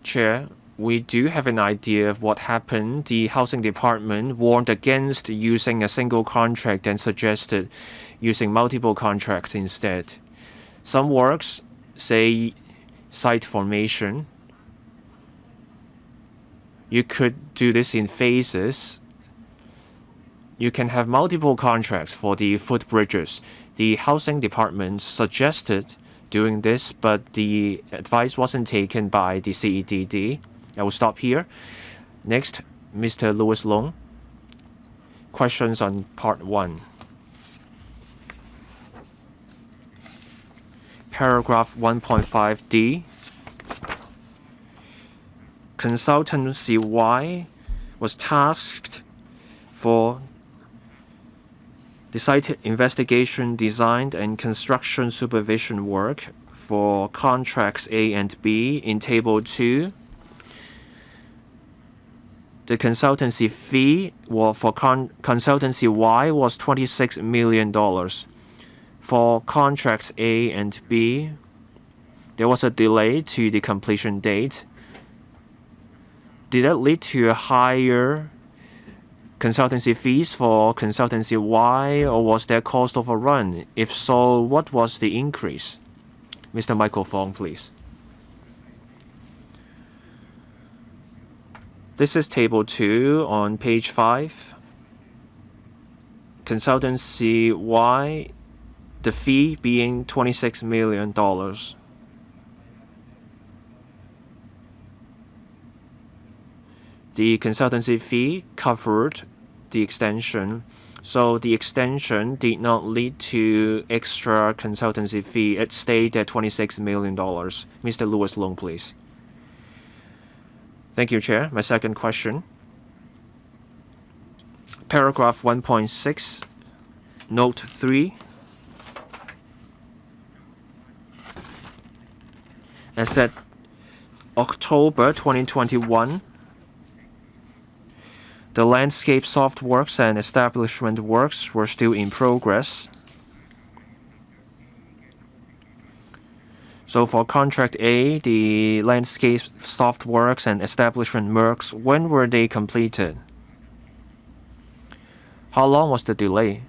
Chair, we do have an idea of what happened. The housing department warned against using a single contract and suggested using multiple contracts instead. Some works say site formation. You could do this in phases. You can have multiple contracts for the footbridges. The housing department suggested doing this, but the advice wasn't taken by the CEDD. I will stop here. Next, Mr. Louis Long. Questions on part 1. Paragraph 1.5D. Consultancy Y was tasked for the site investigation, design, and construction supervision work for contracts A and B in Table 2. The consultancy fee for consultancy Y was $26 million. For contracts A and B, there was a delay to the completion date. Did that lead to a higher consultancy fees for consultancy Y, or was there cost overrun? If so, what was the increase? Mr. Michael Fong, please. This is Table 2 on page 5. Consultancy Y, the fee being $26 million. The consultancy fee covered the extension, so the extension did not lead to extra consultancy fee. It stayed at $26 million. Mr. Louis Long, please. Thank you, Chair. My second question. Paragraph 1.6, Note 3. As at October 2021, the landscape soft works and establishment works were still in progress. So for contract A, the landscape soft works and establishment works, when were they completed? How long was the delay?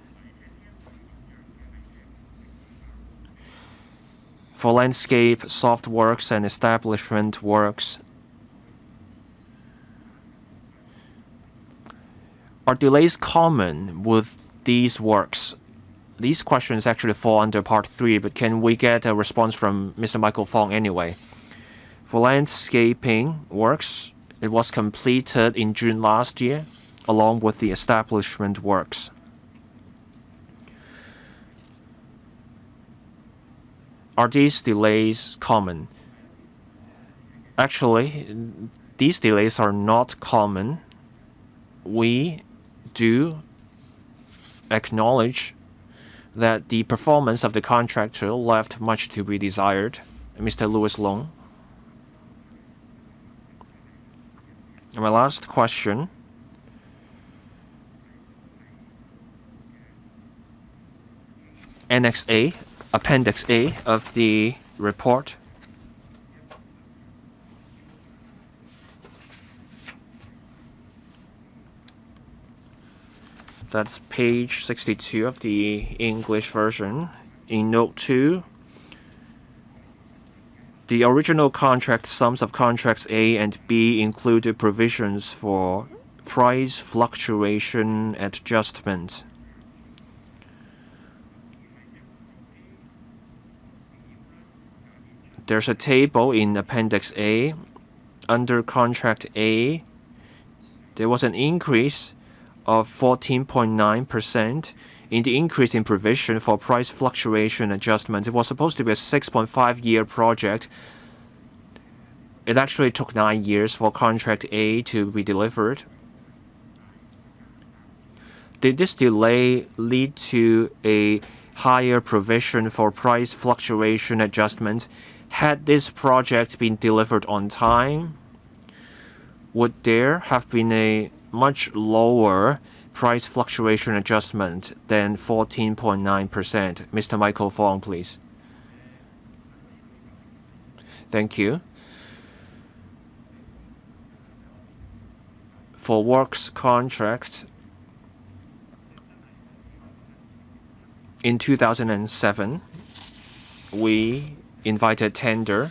For landscape soft works and establishment works, are delays common with these works? These questions actually fall under part 3, but can we get a response from Mr. Michael Fong anyway? For landscaping works, it was completed in June last year, along with the establishment works. Are these delays common? Actually, these delays are not common. We do acknowledge that the performance of the contractor left much to be desired. Mr. Louis Long. And my last question. Annex A, Appendix A of the report. That's page 62 of the English version. In Note 2, the original contract sums of contracts A and B included provisions for price fluctuation adjustment. There's a table in Appendix A. Under Contract A, there was an increase of 14.9% in the increase in provision for price fluctuation adjustment. It was supposed to be a 6.5-year project. It actually took 9 years for Contract A to be delivered. Did this delay lead to a higher provision for price fluctuation adjustment? Had this project been delivered on time, would there have been a much lower price fluctuation adjustment than 14.9%? Mr. Michael Fong, please. Thank you. For works contract, in 2007, we invited tender.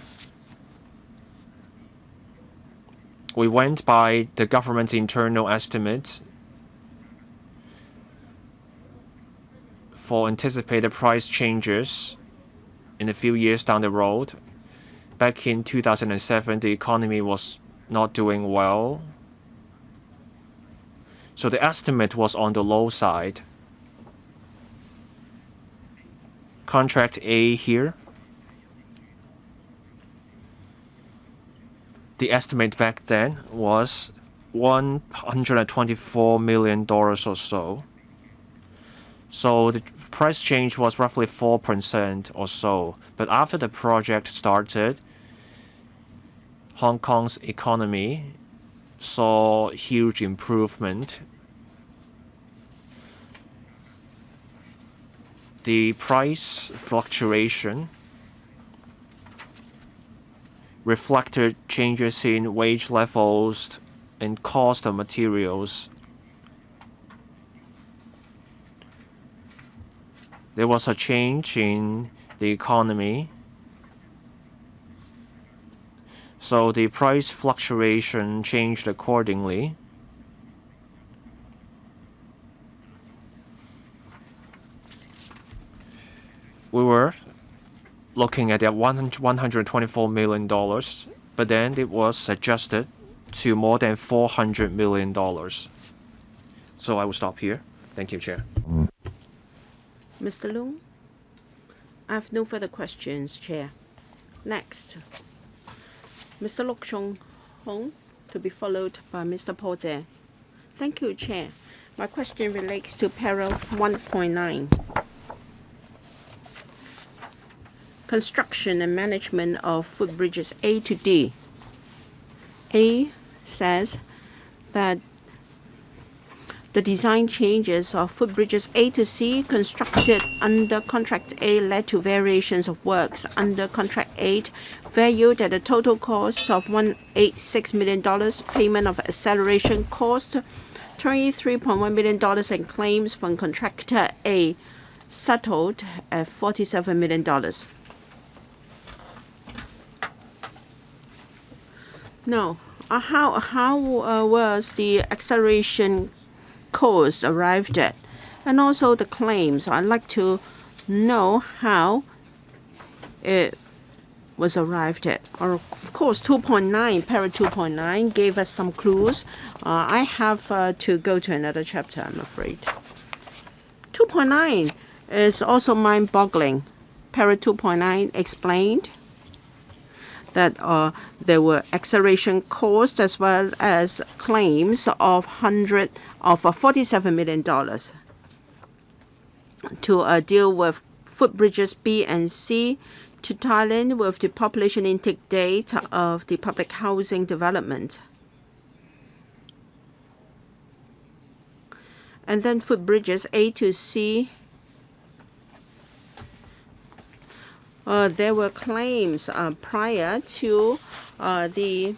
We went by the government's internal estimate for anticipated price changes in a few years down the road. Back in 2007, the economy was not doing well, so the estimate was on the low side. Contract A here. The estimate back then was $124 million or so. So the price change was roughly 4% or so. But after the project started, Hong Kong's economy saw huge improvement. The price fluctuation reflected changes in wage levels and cost of materials. There was a change in the economy, so the price fluctuation changed accordingly. we were looking at $124 million, but then it was adjusted to more than $400 million. So I will stop here. Thank you, Chair. Mr. Leung? I have no further questions, Chair. Next, Mr. Lok Chung Hong, to be followed by Mr. Paul Tse. Thank you, Chair. My question relates to para 1.9. Construction and management of footbridges A to D. A says that the design changes of footbridges A to C constructed under Contract A led to variations of works under Contract 8 valued at a total cost of $186 million, payment of acceleration cost $23.1 million, and claims from contractor A settled at $47 million. No. How was the acceleration cost arrived at? And also the claims. I'd like to know how it was arrived at. Or of course, 2.9, para 2.9 gave us some clues. I have to go to another chapter, I'm afraid. 2.9 is also mind-boggling. Para 2.9 explained that there were acceleration costs as well as claims of $47 million to deal with footbridges B and C to Thailand with the population intake date of the public housing development. And then footbridges A to C. There were claims prior to the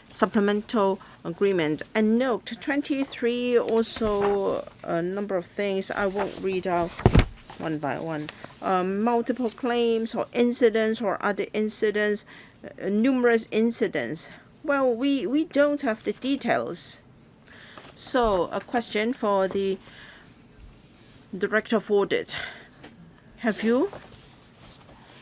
supplemental agreement. And note 23 also a number of things I won't read out one by one. Multiple claims or incidents or other incidents, numerous incidents. Well, we don't have the details. So a question for the Director of Audit. Have you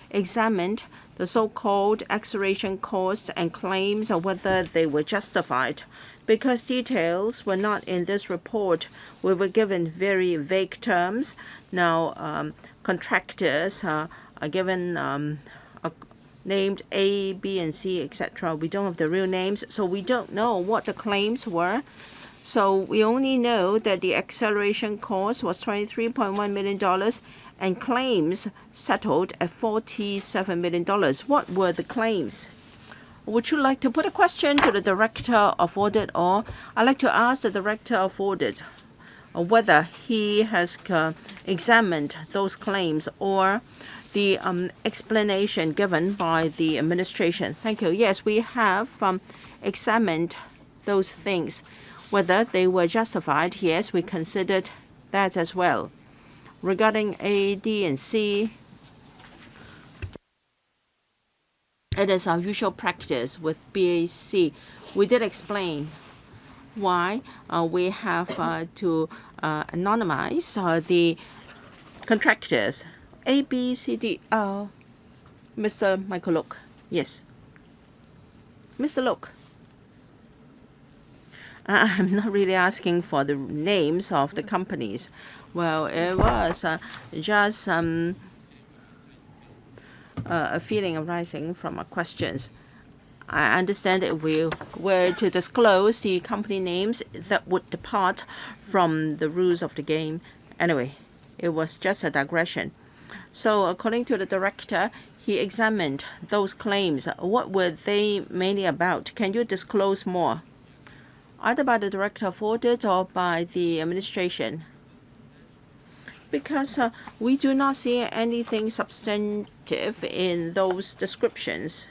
examined the so-called acceleration costs and claims or whether they were justified? Because details were not in this report. We were given very vague terms. Now, contractors are given named A, B, and C, etc. We don't have the real names, so we don't know what the claims were. So we only know that the acceleration cost was $23.1 million and claims settled at $47 million. What were the claims? Would you like to put a question to the Director of Audit, or I'd like to ask the Director of Audit whether he has examined those claims or the explanation given by the administration. Thank you. Yes, we have examined those things. Whether they were justified, yes, we considered that as well. Regarding A, D, and C, it is our usual practice with BAC. We did explain why we have to anonymize the contractors. A, B, C, D. Mr. Michael Look. Yes. Mr. Look. I'm not really asking for the names of the companies. Well, it was just a feeling arising from our questions. I understand if we were to disclose the company names, that would depart from the rules of the game. Anyway, it was just a digression. So according to the director, he examined those claims. What were they mainly about? Can you disclose more? Either by the Director of Audit or by the administration? Because we do not see anything substantive in those descriptions.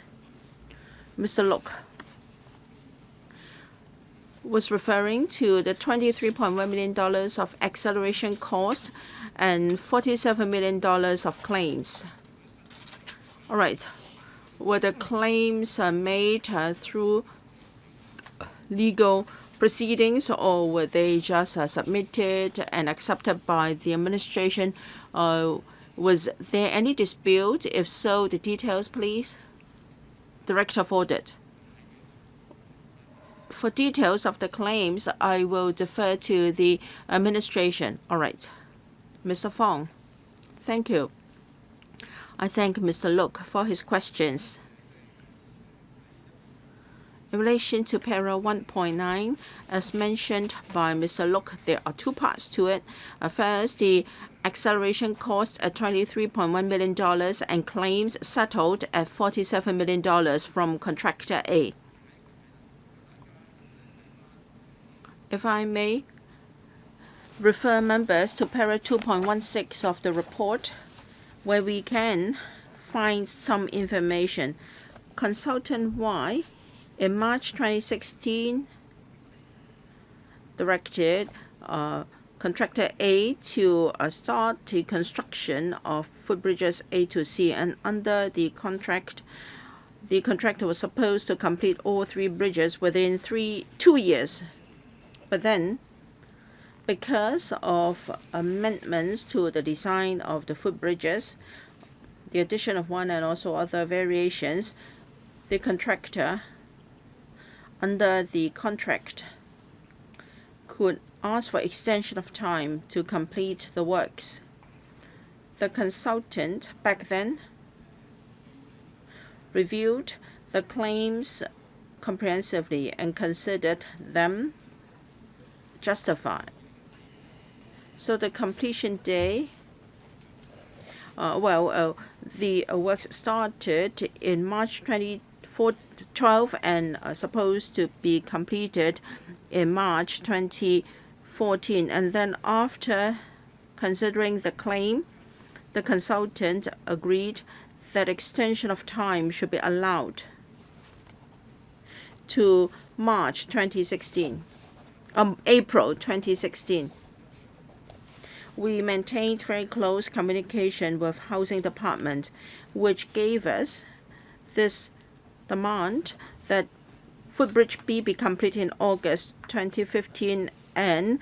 Mr. Look was referring to the $23.1 million of acceleration cost and $47 million of claims. All right. Were the claims made through legal proceedings, or were they just submitted and accepted by the administration Was there any dispute? If so, the details, please. Director of Audit. For details of the claims, I will defer to the administration. All right. Mr. Fong. Thank you. I thank Mr. Look for his questions. In relation to para 1.9, as mentioned by Mr. Look, there are two parts to it. First, the acceleration cost at $23.1 million and claims settled at $47 million from contractor A. If I may refer members to para 2.16 of the report, where we can find some information. Consultant Y, in March 2016, directed contractor A to start the construction of footbridges A to C, and under the contract, the contractor was supposed to complete all three bridges within 2 years. But then, because of amendments to the design of the footbridges, the addition of one and also other variations, the contractor under the contract could ask for extension of time to complete the works. The consultant back then reviewed the claims comprehensively and considered them justified. So the completion day, the works started in March 2012 and supposed to be completed in March 2014. And then after considering the claim, the consultant agreed that extension of time should be allowed to March 2016, April 2016. We maintained very close communication with Housing Department, which gave us this demand that footbridge B be completed in August 2015 and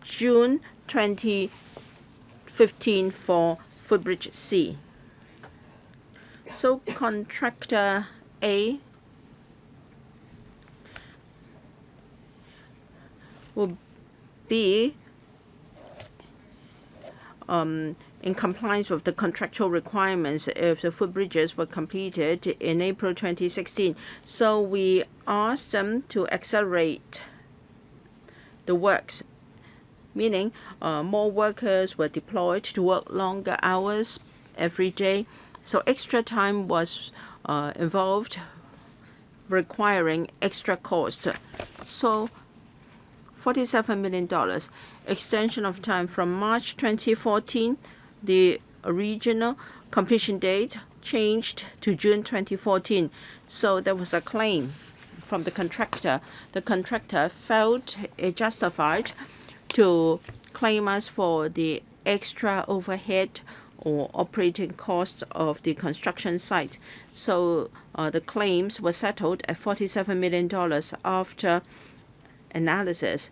June 2015 for footbridge C. So contractor A will be in compliance with the contractual requirements if the footbridges were completed in April 2016. So we asked them to accelerate the works, meaning more workers were deployed to work longer hours every day. So extra time was involved, requiring extra cost. So $47 million. Extension of time from March 2014, the original completion date changed to June 2014. So there was a claim from the contractor. The contractor felt it justified to claim us for the extra overhead or operating costs of the construction site. So the claims were settled at $47 million after analysis,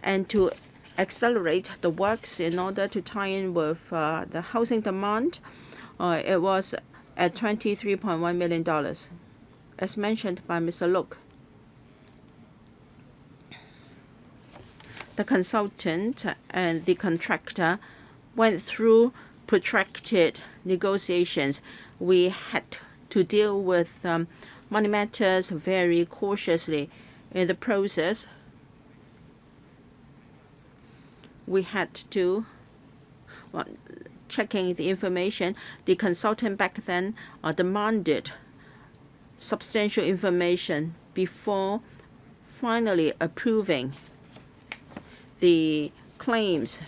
and to accelerate the works in order to tie in with the housing demand, it was at $23.1 million, as mentioned by Mr. Look. The consultant and the contractor went through protracted negotiations. We had to deal with money matters very cautiously. In the process, we had to, checking the information, the consultant back then demanded substantial information before finally approving the claims,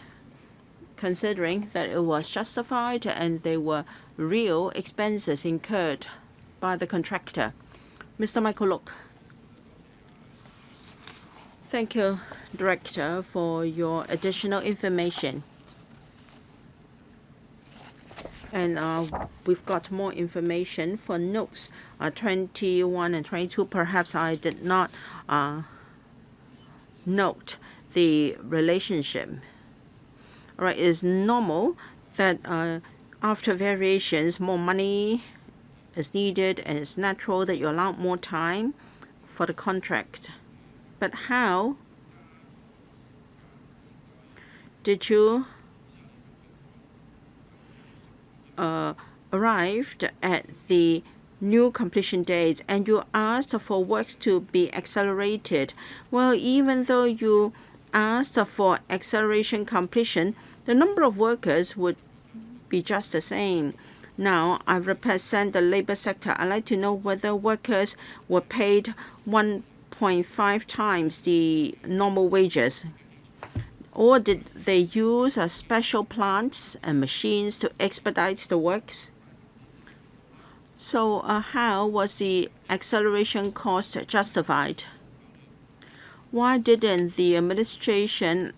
considering that it was justified and they were real expenses incurred by the contractor. Mr. Michael Look. Thank you, Director, for your additional information. And we've got more information for notes 21 and 22. Perhaps I did not note the relationship. All right, it is normal that after variations, more money is needed, and it's natural that you allow more time for the contract. But how did you arrived at the new completion dates and you asked for works to be accelerated? Well, even though you asked for acceleration completion, the number of workers would be just the same. Now, I represent the labor sector. I'd like to know whether workers were paid 1.5 times the normal wages, or did they use special plants and machines to expedite the works? So how was the acceleration cost justified? Why didn't the administration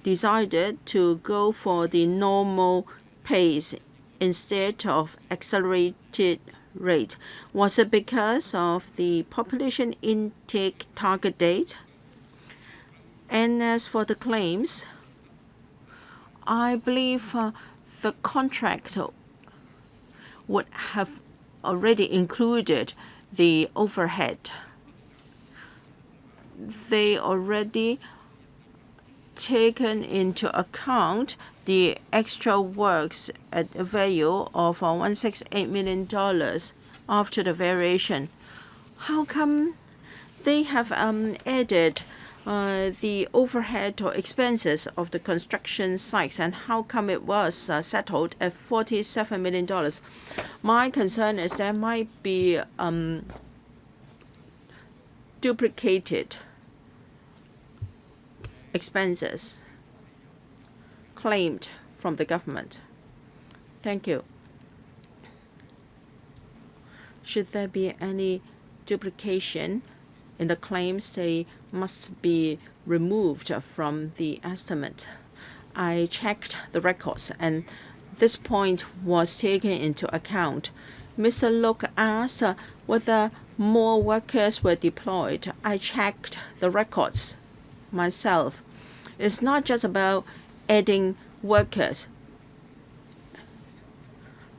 decided to go for the normal pace instead of accelerated rate? Was it because of the population intake target date? And as for the claims, I believe the contract would have already included the overhead. They already taken into account the extra works at a value of $168 million after the variation. How come they have added the overhead or expenses of the construction sites, and how come it was settled at $47 million? My concern is there might be duplicated expenses claimed from the government. Thank you. Should there be any duplication in the claims, they must be removed from the estimate. I checked the records, and this point was taken into account. Mr. Look asked whether more workers were deployed. I checked the records myself. It's not just about adding workers.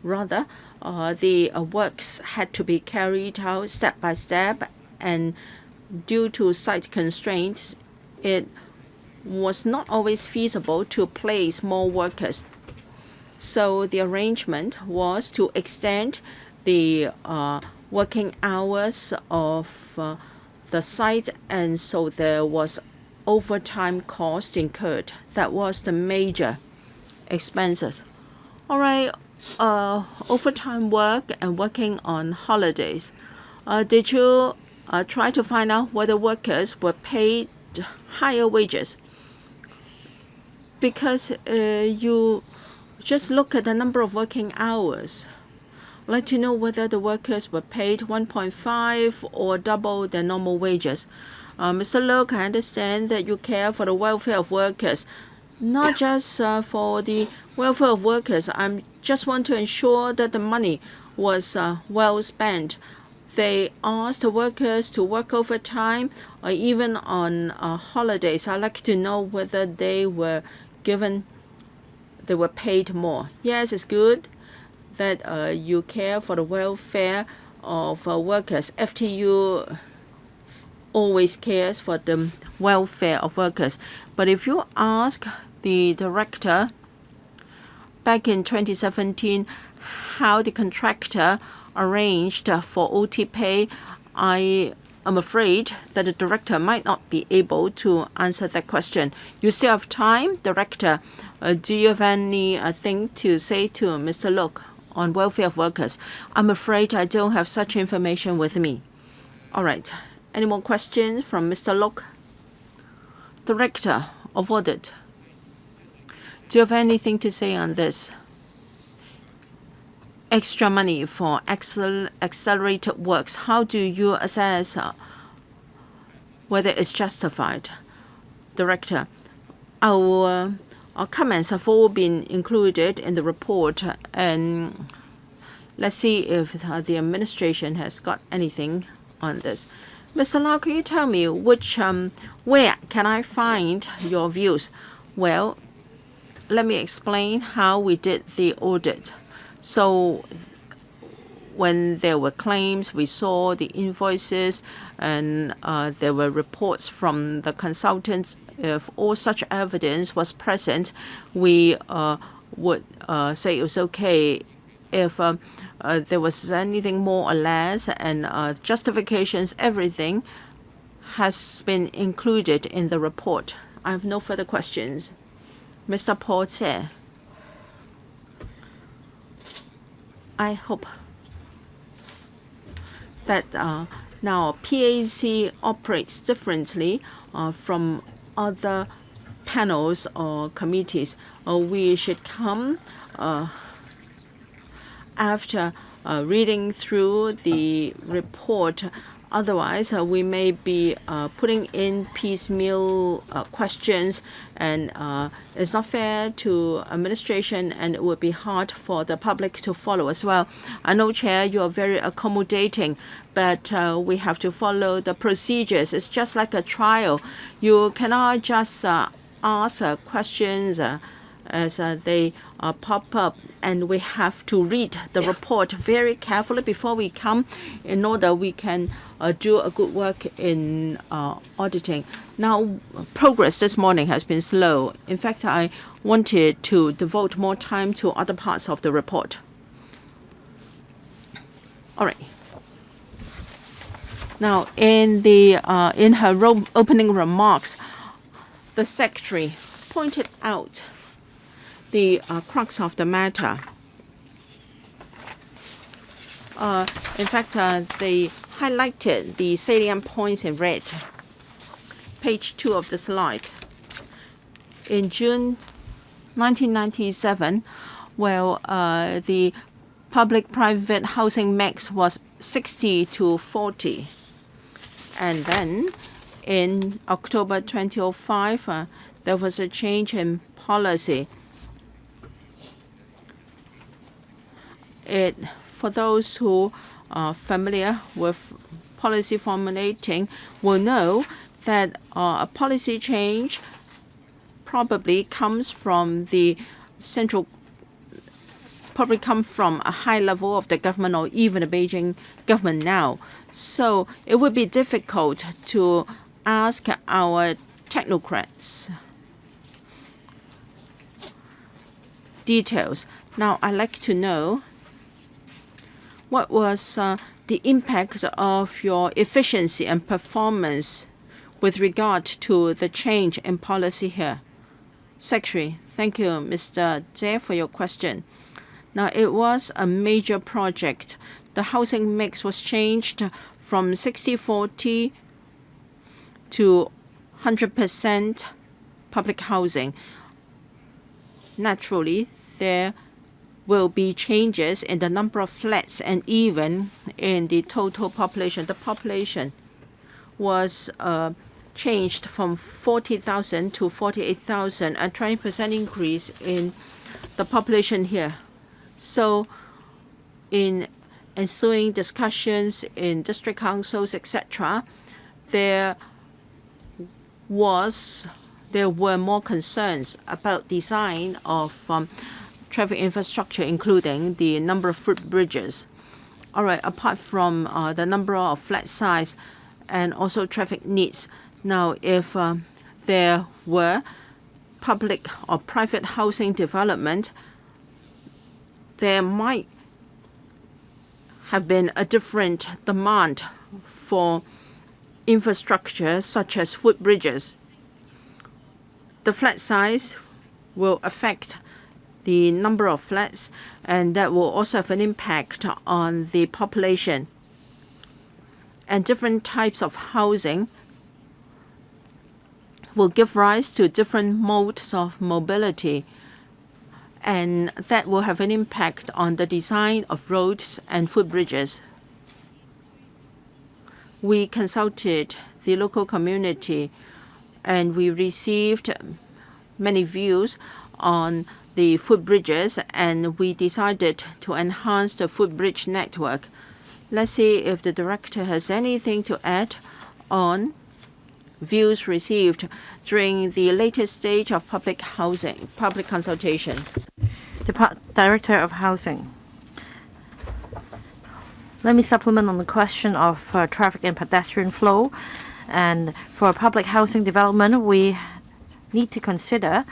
Rather, the works had to be carried out step by step, and due to site constraints, it was not always feasible to place more workers. So the arrangement was to extend the working hours of the site, and so there was overtime cost incurred. That was the major expenses. All right, overtime work and working on holidays. Did you try to find out whether workers were paid higher wages? Because you just look at the number of working hours. I'd like to know whether the workers were paid 1.5 or double their normal wages. Mr. Look, I understand that you care for the welfare of workers. Not just for the welfare of workers. I just want to ensure that the money was well spent. They asked the workers to work overtime or even on holidays. I'd like to know whether they were paid more. Yes, it's good that you care for the welfare of workers. FTU always cares for the welfare of workers. But if you ask the director back in 2017 how the contractor arranged for OT pay, I am afraid that the director might not be able to answer that question. You still have time, director. Do you have anything to say to Mr. Look on welfare of workers? I'm afraid I don't have such information with me. All right. Any more questions from Mr. Look? Director of Audit, do you have anything to say on this? Extra money for accelerated works. How do you assess whether it's justified? Director, our comments have all been included in the report, and let's see if the administration has got anything on this. Mr. Lau, can you tell me where can I find your views? Well, let me explain how we did the audit. So when there were claims, we saw the invoices, and there were reports from the consultants. If all such evidence was present, we would say it was okay. If there was anything more or less, and justifications, everything has been included in the report. I have no further questions. Mr. Paul Tse. I hope that now PAC operates differently from other panels or committees. We should come after reading through the report. Otherwise, we may be putting in piecemeal questions, and it's not fair to administration, and it would be hard for the public to follow as well. I know, Chair, you are very accommodating, but we have to follow the procedures. It's just like a trial. You cannot just ask questions as they pop up, and we have to read the report very carefully before we come, in order we can do a good work in auditing. Now, progress this morning has been slow. In fact, I wanted to devote more time to other parts of the report. All right. Now, in her opening remarks, the Secretary pointed out the crux of the matter. In fact, they highlighted the salient points in red. Page 2 of the slide. In June 1997, the public-private housing mix was 60-40. And then in October 2005, there was a change in policy. For those who are familiar with policy formulating will know that a policy change probably comes from a high level of the government, or even the Beijing government now. So it would be difficult to ask our technocrats details. Now, I'd like to know, what was the impact of your efficiency and performance with regard to the change in policy here? Secretary, thank you, Mr. Zhe, for your question. Now, it was a major project. The housing mix was changed from 60-40 to 100% public housing. Naturally, there will be changes in the number of flats and even in the total population. The population was changed from 40,000 to 48,000, a 20% increase in the population here. So in ensuing discussions in district councils, etc., there were more concerns about design of traffic infrastructure, including the number of footbridges. All right, apart from the number of flat size and also traffic needs. Now, if there were public or private housing development, there might have been a different demand for infrastructure such as footbridges. The flat size will affect the number of flats, and that will also have an impact on the population. And different types of housing will give rise to different modes of mobility, and that will have an impact on the design of roads and footbridges. We consulted the local community, and we received many views on the footbridges, and we decided to enhance the footbridge network. Let's see if the director has anything to add on views received during the latest stage of public consultation. Director of Housing. Let me supplement on the question of traffic and pedestrian flow. And for public housing development, we need to consider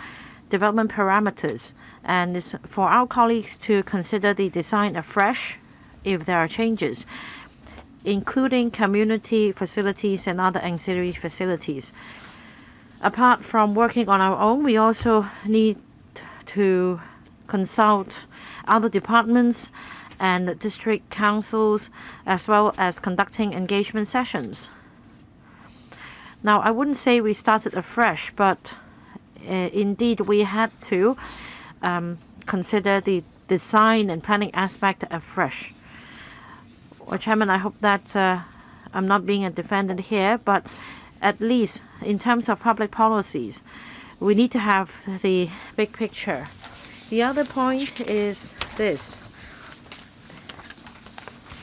development parameters, and it's for our colleagues to consider the design afresh if there are changes, including community facilities and other ancillary facilities. Apart from working on our own, we also need to consult other departments and district councils, as well as conducting engagement sessions. Now, I wouldn't say we started afresh, but indeed we had to consider the design and planning aspect afresh. Well, Chairman, I hope that I'm not being a defendant here, but at least in terms of public policies, we need to have the big picture. The other point is this.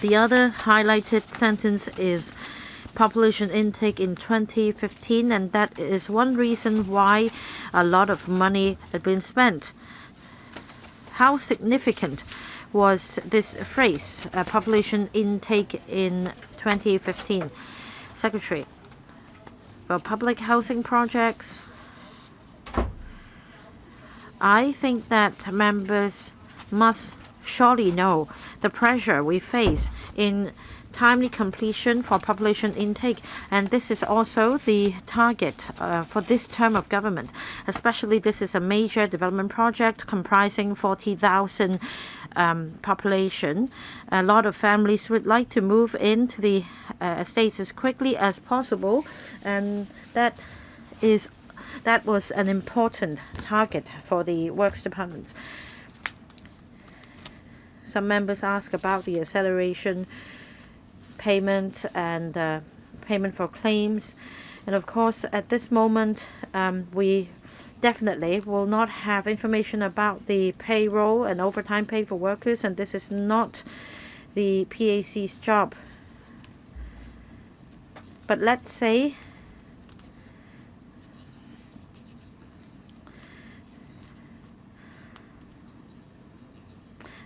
The other highlighted sentence is population intake in 2015, and that is one reason why a lot of money had been spent. How significant was this phrase, population intake in 2015? Secretary, for public housing projects, I think that members must surely know the pressure we face in timely completion for population intake, and this is also the target for this term of government. Especially, this is a major development project comprising 40,000 population. A lot of families would like to move into the estates as quickly as possible, and that was an important target for the works departments. Some members ask about the acceleration payment and payment for claims. And of course, at this moment, we definitely will not have information about the payroll and overtime pay for workers, and this is not the PAC's job. But let's say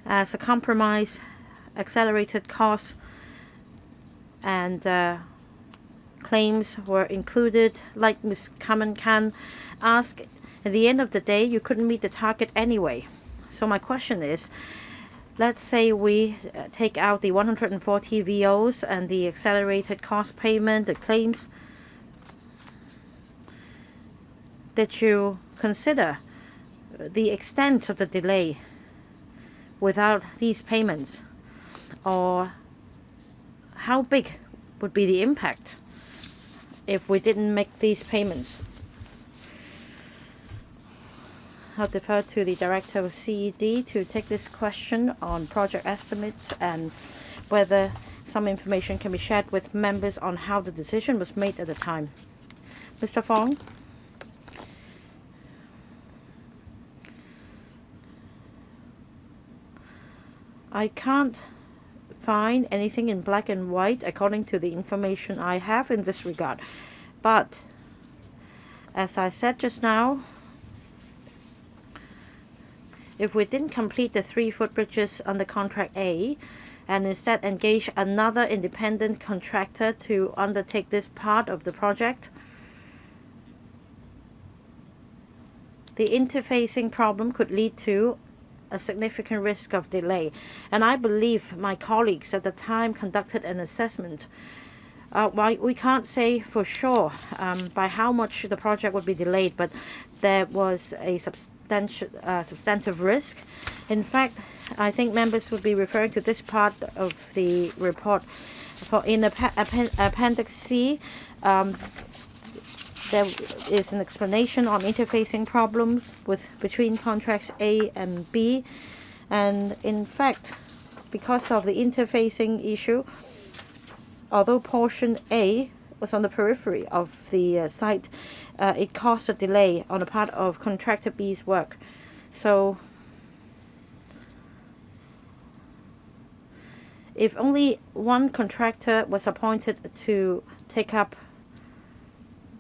as a compromise, accelerated costs and claims were included, like Ms. Kamen Khan asked. At the end of the day, you couldn't meet the target anyway. So my question is, let's say we take out the 140 VOs and the accelerated cost payment, the claims. Did you consider the extent of the delay without these payments? Or how big would be the impact if we didn't make these payments? I'll defer to the Director of CED to take this question on project estimates and whether some information can be shared with members on how the decision was made at the time. Mr. Fong? I can't find anything in black and white according to the information I have in this regard. But as I said just now, if we didn't complete the 3 footbridges under contract A and instead engage another independent contractor to undertake this part of the project, the interfacing problem could lead to a significant risk of delay. And I believe my colleagues at the time conducted an assessment. We can't say for sure by how much the project would be delayed, but there was a substantive risk. In fact, I think members would be referring to this part of the report. For in Appendix C, there is an explanation on interfacing problems between contracts A and B. And in fact, because of the interfacing issue, although portion A was on the periphery of the site, it caused a delay on the part of contractor B's work. So if only one contractor was appointed to take up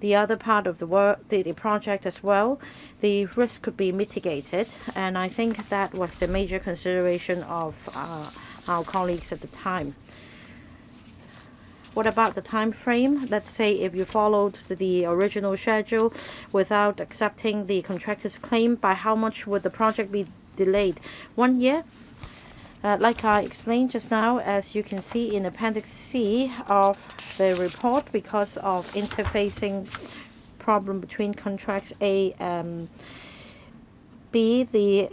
the other part of the work, the project as well, the risk could be mitigated. And I think that was the major consideration of our colleagues at the time. What about the time frame? Let's say if you followed the original schedule without accepting the contractor's claim, by how much would the project be delayed? 1 year? Like I explained just now, as you can see in Appendix C of the report, because of interfacing problem between contracts A and B, the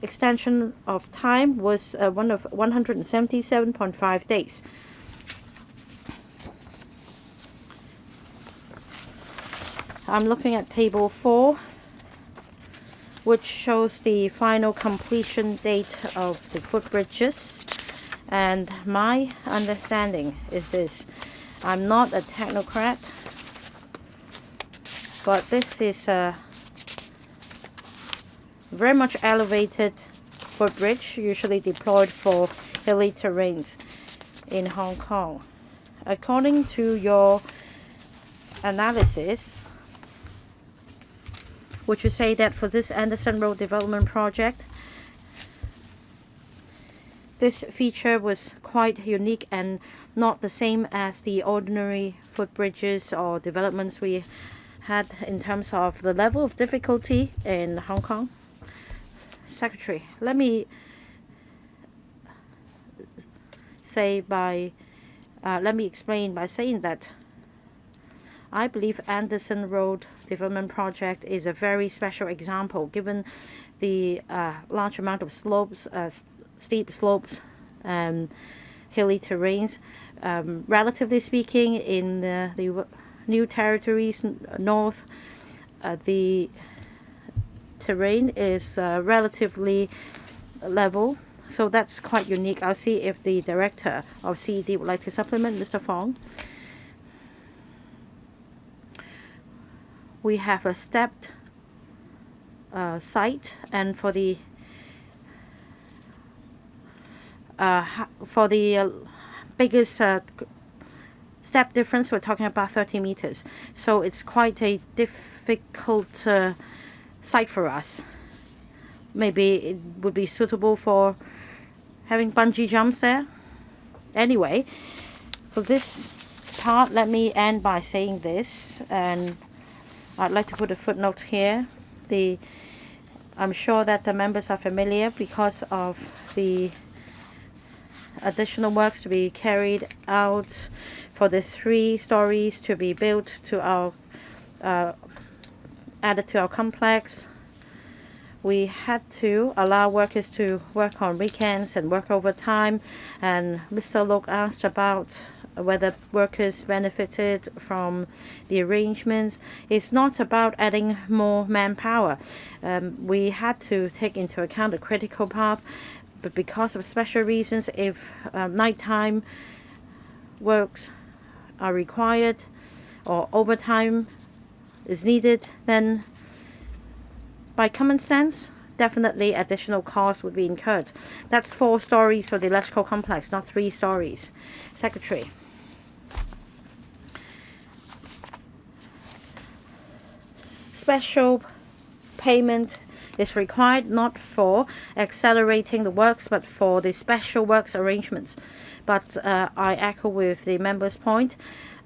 extension of time was 177.5 days. I'm looking at Table 4, which shows the final completion date of the footbridges. And my understanding is this. I'm not a technocrat, but this is a very much elevated footbridge, usually deployed for hilly terrains in Hong Kong. According to your analysis, would you say that for this Anderson Road development project, this feature was quite unique and not the same as the ordinary footbridges or developments we had in terms of the level of difficulty in Hong Kong? Secretary, let me explain by saying that I believe Anderson Road development project is a very special example, given the large amount of slopes, steep slopes, and hilly terrains. Relatively speaking, in the New Territories North, the terrain is relatively level, so that's quite unique. I'll see if the director of CED would like to supplement. Mr. Fong. We have a stepped site, and for the biggest step difference, we're talking about 30 meters. So it's quite a difficult site for us. Maybe it would be suitable for having bungee jumps there. Anyway, for this part, let me end by saying this, and I'd like to put a footnote here. I'm sure that the members are familiar because of the additional works to be carried out for the 3 stories to be built to our added to our complex. We had to allow workers to work on weekends and work overtime, and Mr. Lok asked about whether workers benefited from the arrangements. It's not about adding more manpower. We had to take into account the critical path, but because of special reasons, if nighttime works are required or overtime is needed, then by common sense, definitely additional costs would be incurred. That's 4 stories for the electrical complex, not 3 stories. Secretary. Special payment is required not for accelerating the works, but for the special works arrangements. But I echo with the member's point,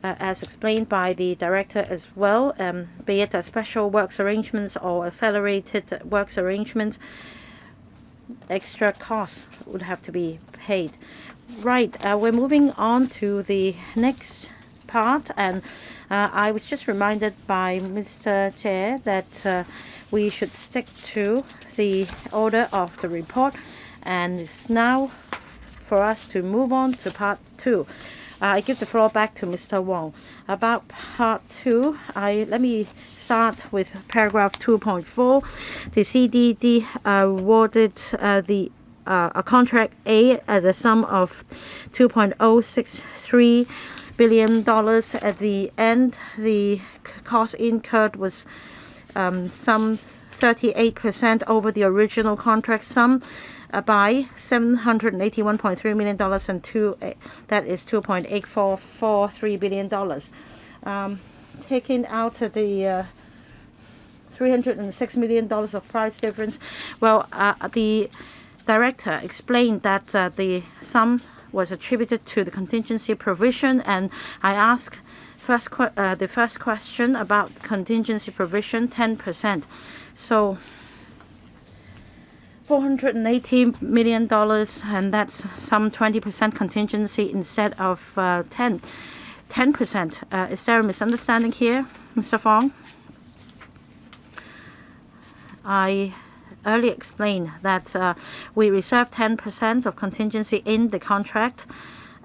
as explained by the director as well, be it special works arrangements or accelerated works arrangements, extra costs would have to be paid. Right, we're moving on to the next part, and I was just reminded by Mr. Chair that we should stick to the order of the report, and it's now for us to move on to part 2. I give the floor back to Mr. Wong. About part 2, let me start with paragraph 2.4. The CDD awarded a contract A at the sum of $2.063 billion. At the end, the cost incurred was some 38% over the original contract sum by $781.3 million, and that is $2.8443 billion. Taking out the $306 million of price difference, well, the Director explained that the sum was attributed to the contingency provision, and I asked the first question about contingency provision, 10%. So $480 million, and that's some 20% contingency instead of 10%. Is there a misunderstanding here, Mr. Fong? I earlier explained that we reserve 10% of contingency in the contract,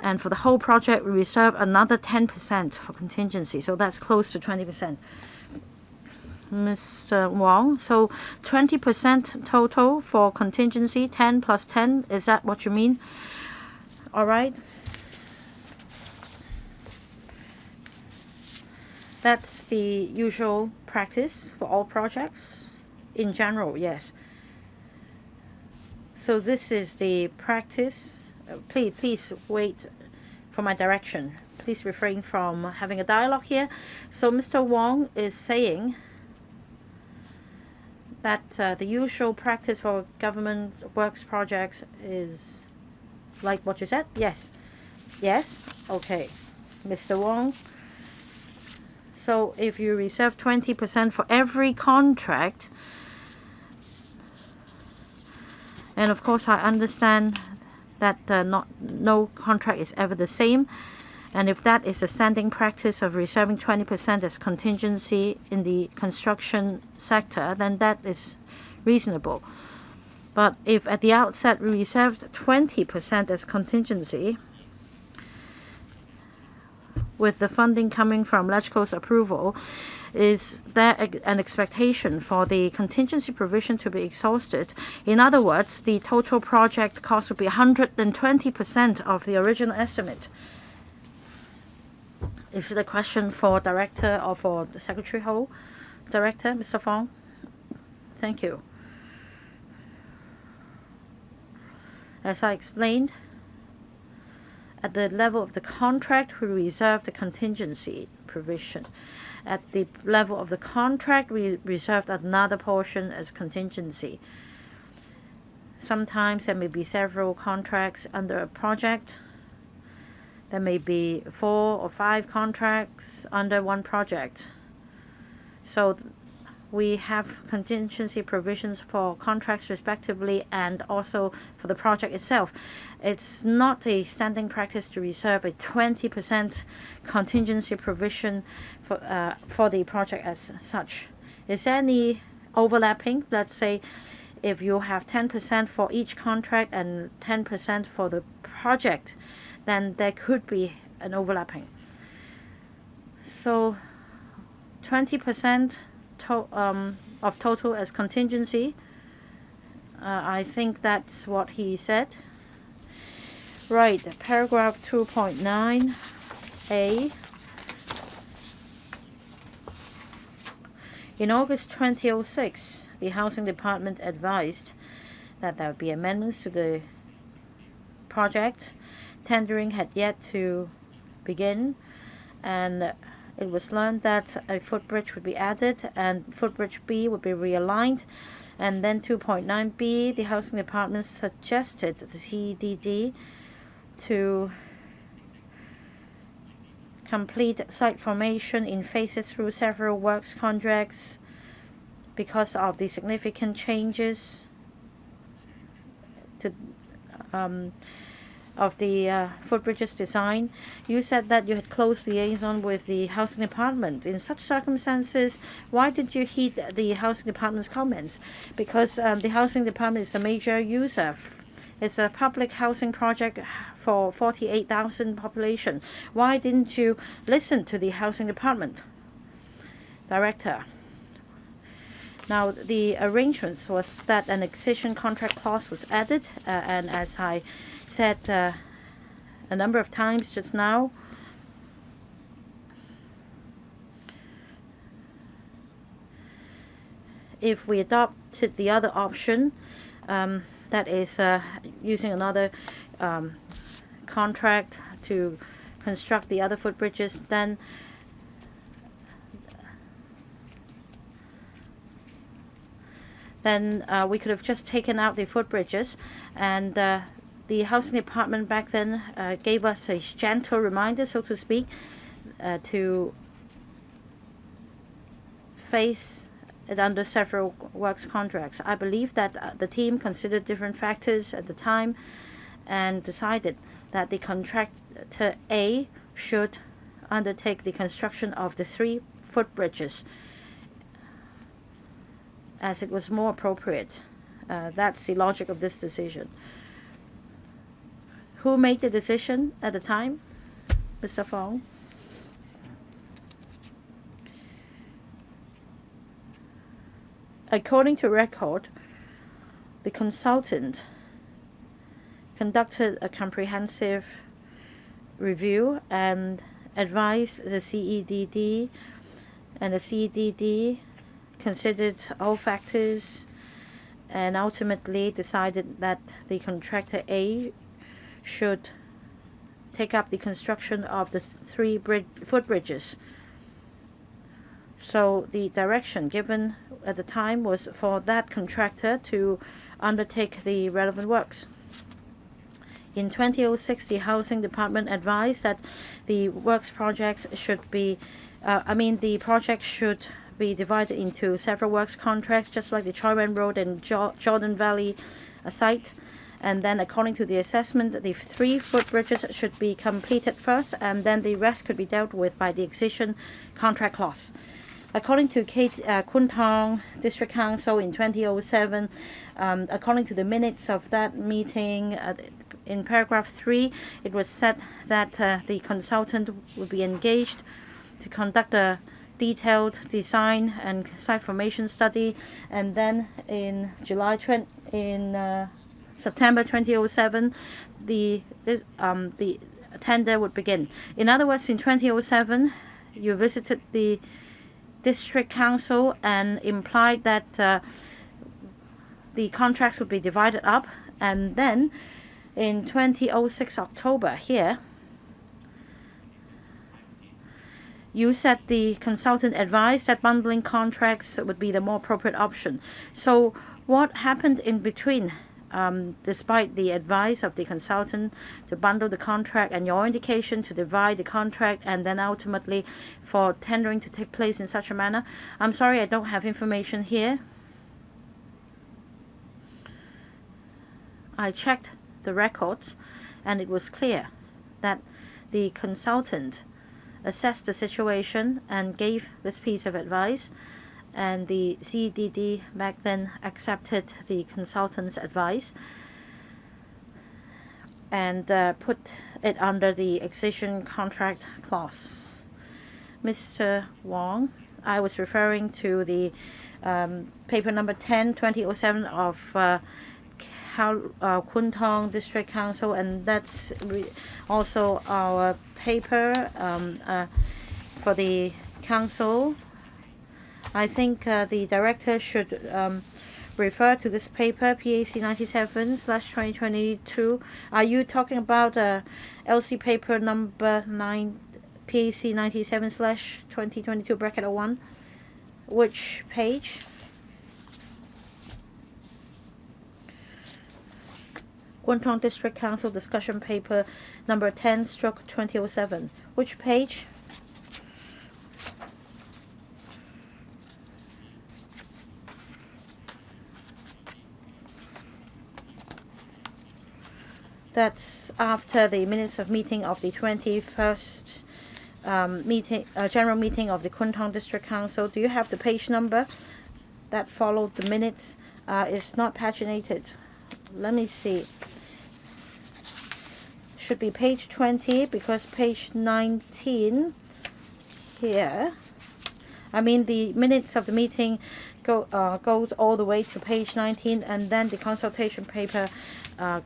and for the whole project we reserve another 10% for contingency, so that's close to 20%. Mr. Wong, so 20% total for contingency, 10 plus 10, is that what you mean? All right. That's the usual practice for all projects in general, yes. So this is the practice. Please wait for my direction. Please refrain from having a dialogue here. So Mr. Wong is saying that the usual practice for government works projects is like what you said? Yes. Yes? Okay. Mr. Wong. So if you reserve 20% for every contract, and of course I understand that no contract is ever the same, and if that is a standing practice of reserving 20% as contingency in the construction sector, then that is reasonable. But if at the outset we reserved 20% as contingency, with the funding coming from LegCo's approval, is there an expectation for the contingency provision to be exhausted? In other words, the total project cost would be 120% of the original estimate. Is it a question for Director or for the Secretary Ho? Director, Mr. Fong? Thank you. As I explained, at the level of the contract, we reserve the contingency provision. At the level of the contract, we reserved another portion as contingency. Sometimes there may be several contracts under a project. There may be 4 or 5 contracts under one project. So we have contingency provisions for contracts respectively and also for the project itself. It's not a standing practice to reserve a 20% contingency provision for the project as such. Is there any overlapping? Let's say if you have 10% for each contract and 10% for the project, then there could be an overlapping. So 20% of total as contingency. I think that's what he said. Right, paragraph 2.9a. In August 2006, the Housing Department advised that there would be amendments to the project. Tendering had yet to begin, and it was learned that a footbridge would be added and footbridge B would be realigned. And then 2.9b, the Housing Department suggested the CDD to complete site formation in phases through several works contracts because of the significant changes to of the footbridges design. You said that you had close liaison with the Housing Department. In such circumstances, why did you heed the Housing Department's comments? Because the Housing Department is the major user. It's a public housing project for 48,000 population. Why didn't you listen to the Housing Department? Director. Now, the arrangements was that an excision contract clause was added, and as I said a number of times just now, if we adopted the other option, that is using another contract to construct the other footbridges, then then we could have just taken out the footbridges, and the housing department back then gave us a gentle reminder, so to speak, to face it under several works contracts. I believe that the team considered different factors at the time and decided that the contractor A should undertake the construction of the 3 footbridges as it was more appropriate. That's the logic of this decision. Who made the decision at the time? Mr. Fong? According to record, the consultant conducted a comprehensive review and advised the CEDD, and the CEDD considered all factors and ultimately decided that the contractor A should take up the construction of the 3 footbridges. So the direction given at the time was for that contractor to undertake the relevant works. In 2006, the Housing Department advised that the works projects should be, the project should be divided into several works contracts, just like the Choi Wan Road and Jordan Valley site. And then, according to the assessment, the 3 footbridges should be completed first, and then the rest could be dealt with by the excision contract clause. According to Kwun Tong District Council in 2007, according to the minutes of that meeting, in paragraph 3, it was said that the consultant would be engaged to conduct a detailed design and site formation study, and then in September 2007, the tender would begin. In other words, in 2007, you visited the district council and implied that the contracts would be divided up, and then in 2006 October here, you said the consultant advised that bundling contracts would be the more appropriate option. So what happened in between, despite the advice of the consultant to bundle the contract and your indication to divide the contract and then ultimately for tendering to take place in such a manner? I'm sorry, I don't have information here. I checked the records, and it was clear that the consultant assessed the situation and gave this piece of advice, and the CDD back then accepted the consultant's advice and put it under the excision contract clause. Mr. Wong, I was referring to the paper number 10, 2007 of Kwun Tong District Council, and that's also our paper for the council. I think the director should refer to this paper, PAC 97/2022. Are you talking about LC paper number 9, PAC 97/2022 bracket 01? Which page? Kwun Tong District Council discussion paper number 10/2007. Which page? That's after the minutes of meeting of the 21st general meeting of the Kwun Tong District Council. Do you have the page number that followed the minutes? It's not paginated. Let me see. Should be page 20 because page 19 here. The minutes of the meeting goes all the way to page 19, and then the consultation paper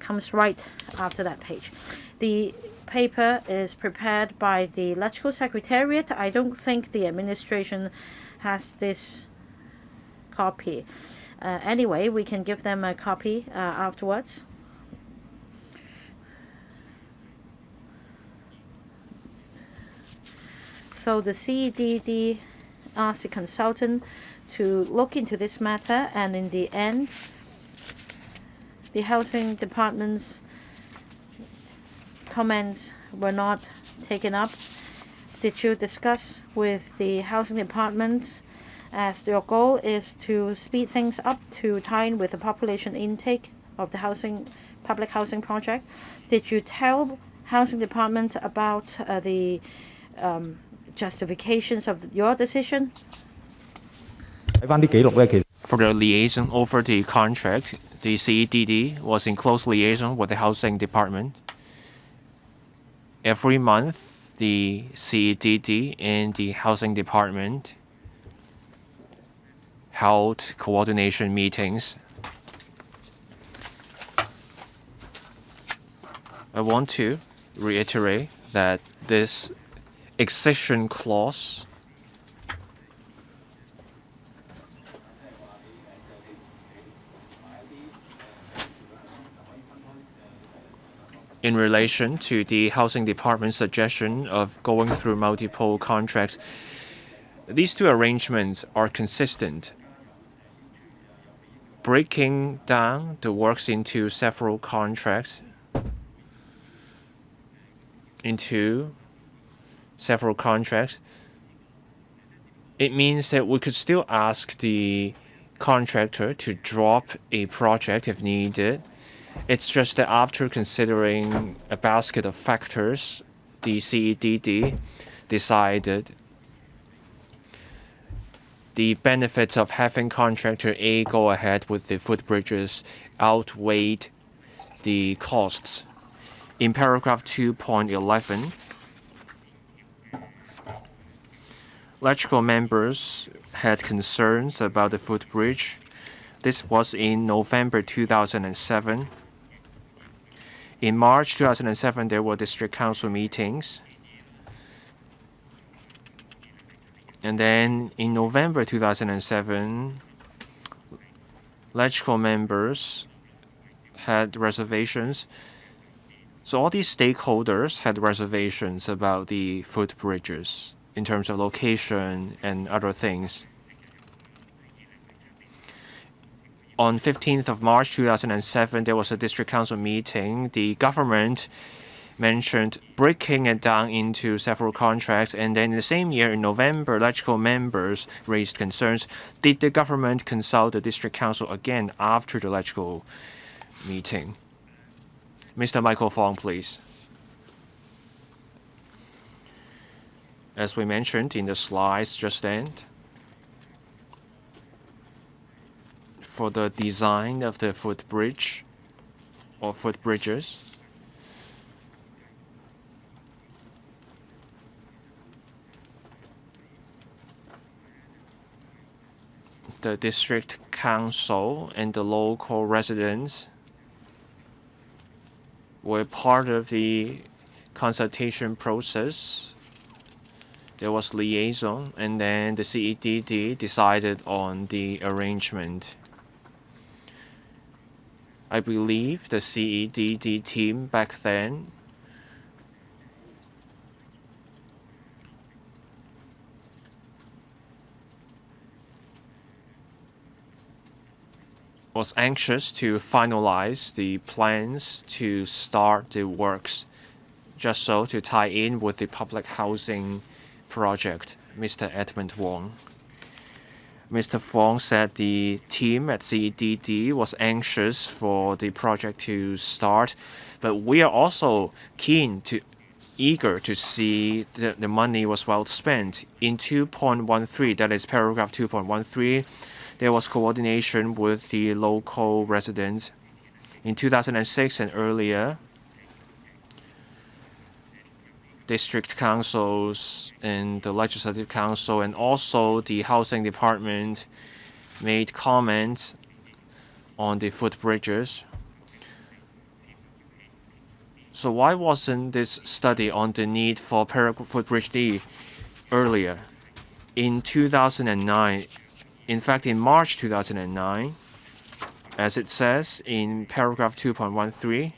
comes right after that page. The paper is prepared by the electrical secretariat. I don't think the administration has this copy. Anyway, we can give them a copy afterwards. So the CDD asked the consultant to look into this matter, and in the end, the housing department's comments were not taken up. Did you discuss with the housing department, as your goal is to speed things up to tie in with the population intake of the public housing project? Did you tell housing department about the justifications of your decision? For the liaison over the contract, the CEDD was in close liaison with the housing department. Every month, the CEDD and the housing department held coordination meetings. I want to reiterate that this exception clause in relation to the housing department's suggestion of going through multiple contracts, these two arrangements are consistent. Breaking down the works into several contracts, it means that we could still ask the contractor to drop a project if needed. It's just that after considering a basket of factors, the CEDD decided the benefits of having contractor A go ahead with the footbridges outweighed the costs. In paragraph 2.11, electrical members had concerns about the footbridge. This was in November 2007. In March 2007, there were district council meetings. And then in November 2007, electrical members had reservations. So all these stakeholders had reservations about the footbridges in terms of location and other things. On 15th of March 2007, there was a district council meeting. The government mentioned breaking it down into several contracts, and then in the same year, in November, electrical members raised concerns. Did the government consult the district council again after the electrical meeting? Mr. Michael Fong, please. As we mentioned in the slides just then, for the design of the footbridge or footbridges, the district council and the local residents were part of the consultation process. There was liaison, and then the CEDD decided on the arrangement. I believe the CEDD team back then was anxious to finalize the plans to start the works, just so to tie in with the public housing project. Mr. Edmund Wong. Mr. Fong said the team at CEDD was anxious for the project to start, but we are also eager to see that the money was well spent. In 2.13, that is paragraph 2.13, there was coordination with the local residents. In 2006 and earlier, district councils and the legislative council and also the housing department made comments on the footbridges. So why wasn't this study on the need for footbridge D earlier? In 2009, in fact in March 2009, as it says in paragraph 2.13,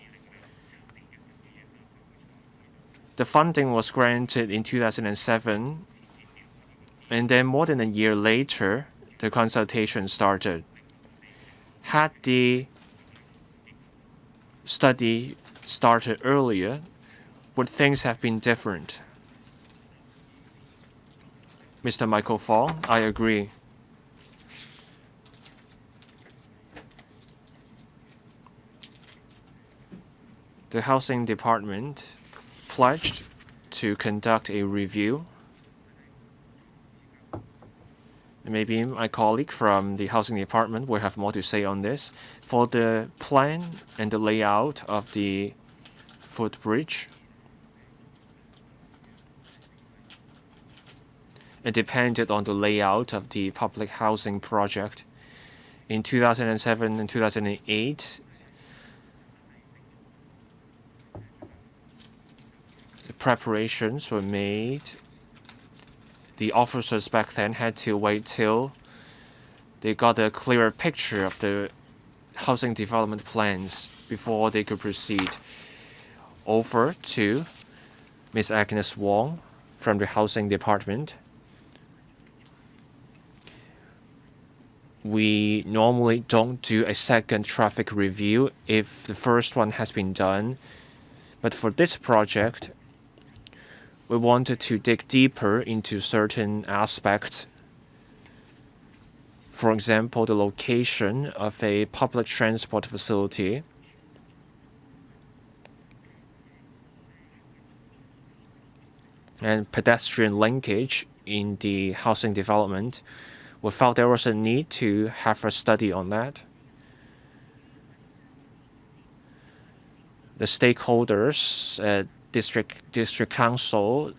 the funding was granted in 2007, and then more than a year later, the consultation started. Had the study started earlier, would things have been different? Mr. Michael Fong, I agree. The Housing Department pledged to conduct a review. Maybe my colleague from the Housing Department will have more to say on this. For the plan and the layout of the footbridge, it depended on the layout of the public housing project. In 2007 and 2008, the preparations were made. The officers back then had to wait till they got a clearer picture of the housing development plans before they could proceed. Over to Ms. Agnes Wong from the Housing Department. We normally don't do a second traffic review if the first one has been done, but for this project, we wanted to dig deeper into certain aspects. For example, the location of a public transport facility. And pedestrian linkage in the housing development. We felt there was a need to have a study on that. The stakeholders at district council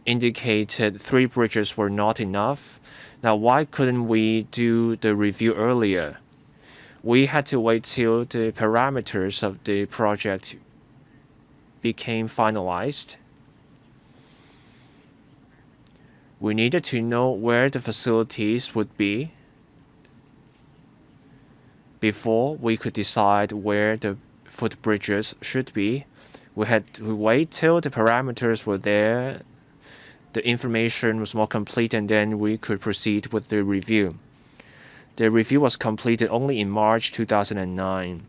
indicated 3 bridges were not enough. Now, why couldn't we do the review earlier? We had to wait till the parameters of the project became finalized. We needed to know where the facilities would be before we could decide where the footbridges should be. We had to wait till the parameters were there, the information was more complete, and then we could proceed with the review. The review was completed only in March 2009.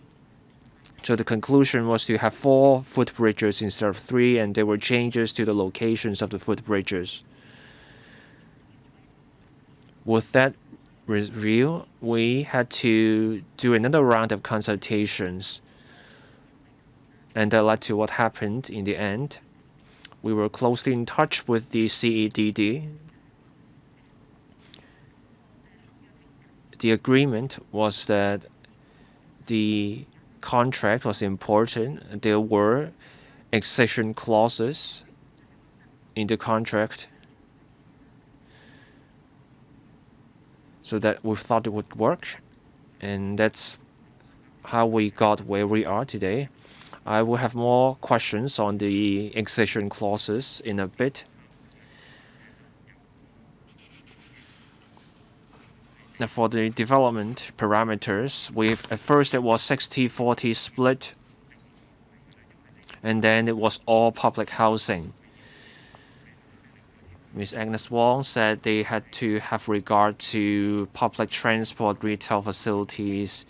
So the conclusion was to have 4 footbridges instead of 3, and there were changes to the locations of the footbridges. With that review, we had to do another round of consultations, and that led to what happened in the end. We were closely in touch with the CEDD. The agreement was that the contract was important. There were exception clauses in the contract, so that we thought it would work, and that's how we got where we are today. I will have more questions on the exception clauses in a bit. Now, for the development parameters, at first it was 60-40 split, and then it was all public housing. Ms. Agnes Wong said they had to have regard to public transport retail facilities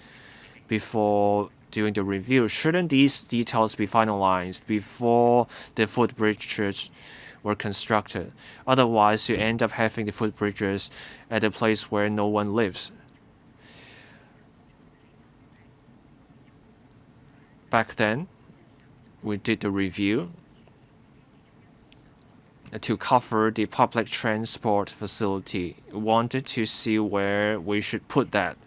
before doing the review. Shouldn't these details be finalized before the footbridges were constructed? Otherwise, you end up having the footbridges at a place where no one lives. Back then, we did the review to cover the public transport facility. We wanted to see where we should put that.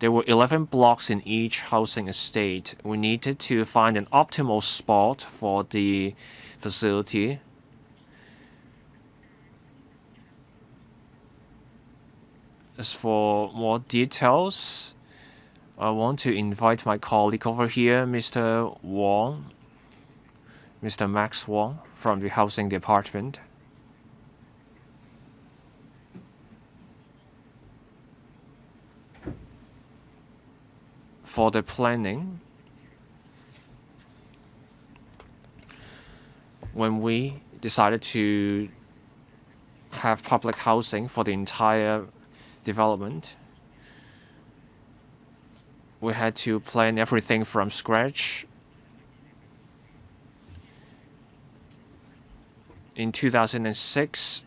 There were 11 blocks in each housing estate. We needed to find an optimal spot for the facility. As for more details, I want to invite my colleague over here, Mr. Wong, Mr. Max Wong from the Housing Department. For the planning, when we decided to have public housing for the entire development. We had to plan everything from scratch. In 2006,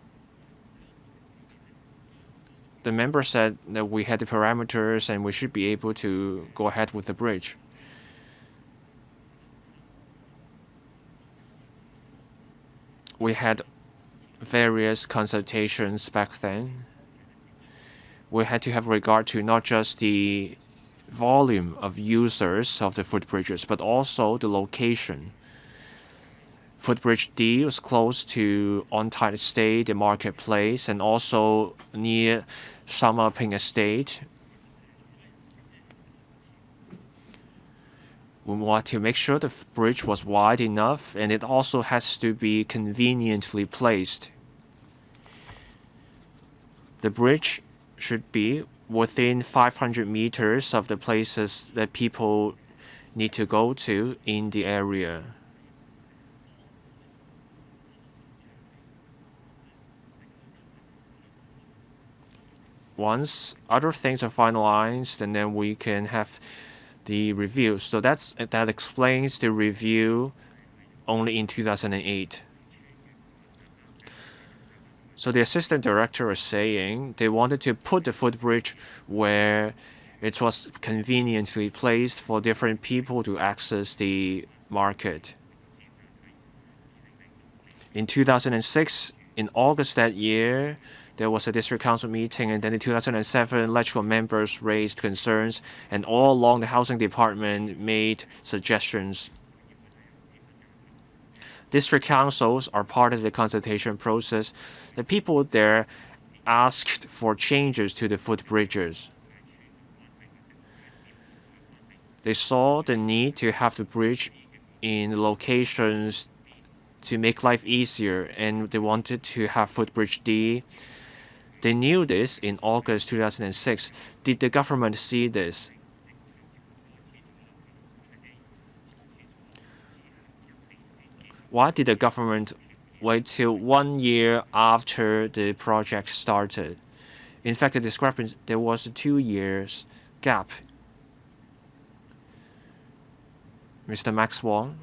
the member said that we had the parameters and we should be able to go ahead with the bridge. We had various consultations back then. We had to have regard to not just the volume of users of the footbridges, but also the location. Footbridge D was close to On-Tai Estate, the marketplace, and also near Ping Estate. We want to make sure the bridge was wide enough, and it also has to be conveniently placed. The bridge should be within 500 meters of the places that people need to go to in the area. Once other things are finalized, and then we can have the review. So that explains the review only in 2008. So the assistant director is saying they wanted to put the footbridge where it was conveniently placed for different people to access the market. In 2006, in August that year, there was a district council meeting, and then in 2007, electrical members raised concerns, and all along the housing department made suggestions. District councils are part of the consultation process. The people there asked for changes to the footbridges. They saw the need to have the bridge in locations to make life easier, and they wanted to have footbridge D. They knew this in August 2006. Did the government see this? Why did the government wait till 1 year after the project started? In fact, there was a 2 years gap. Mr. Max Wong.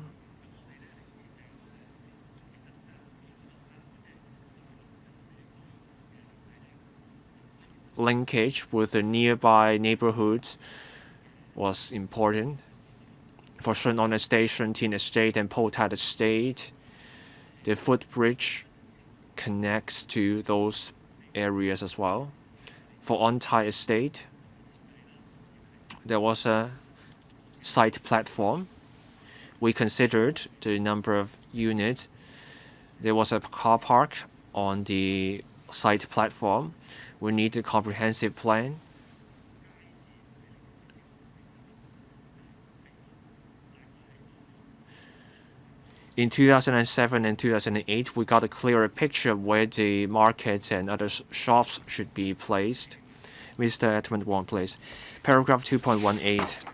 Linkage with the nearby neighborhoods was important. For Shun'an Estate, Shuntin Estate, and Potat Estate, the footbridge connects to those areas as well. For On-Tai Estate, there was a site platform. We considered the number of units. There was a car park on the site platform. We need a comprehensive plan. In 2007 and 2008, we got a clearer picture of where the markets and other shops should be placed. Mr. Edmund Wong, please. Paragraph 2.18.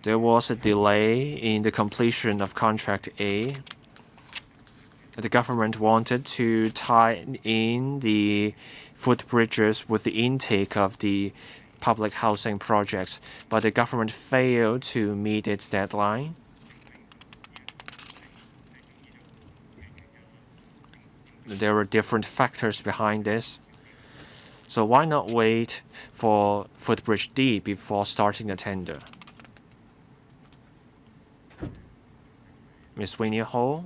There was a delay in the completion of Contract A. The government wanted to tie in the footbridges with the intake of the public housing projects, but the government failed to meet its deadline. There were different factors behind this. So why not wait for footbridge D before starting the tender? Ms. Winnie Ho,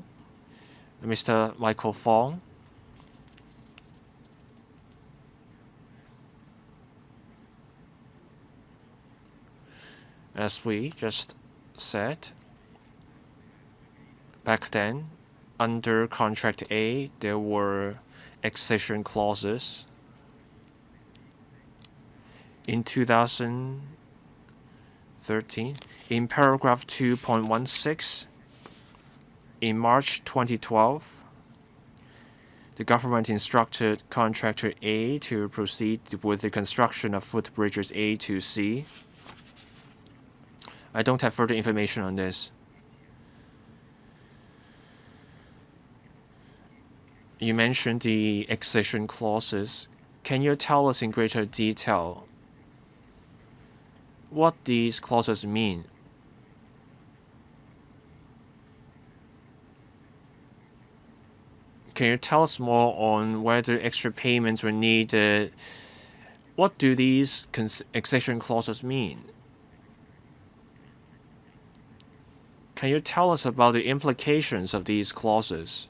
Mr. Michael Fong. As we just said, back then, under Contract A, there were accession clauses. In 2013, in paragraph 2.16, in March 2012, the government instructed Contractor A to proceed with the construction of footbridges A to C. I don't have further information on this. You mentioned the accession clauses. Can you tell us in greater detail what these clauses mean? Can you tell us more on whether extra payments were needed? What do these accession clauses mean? Can you tell us about the implications of these clauses?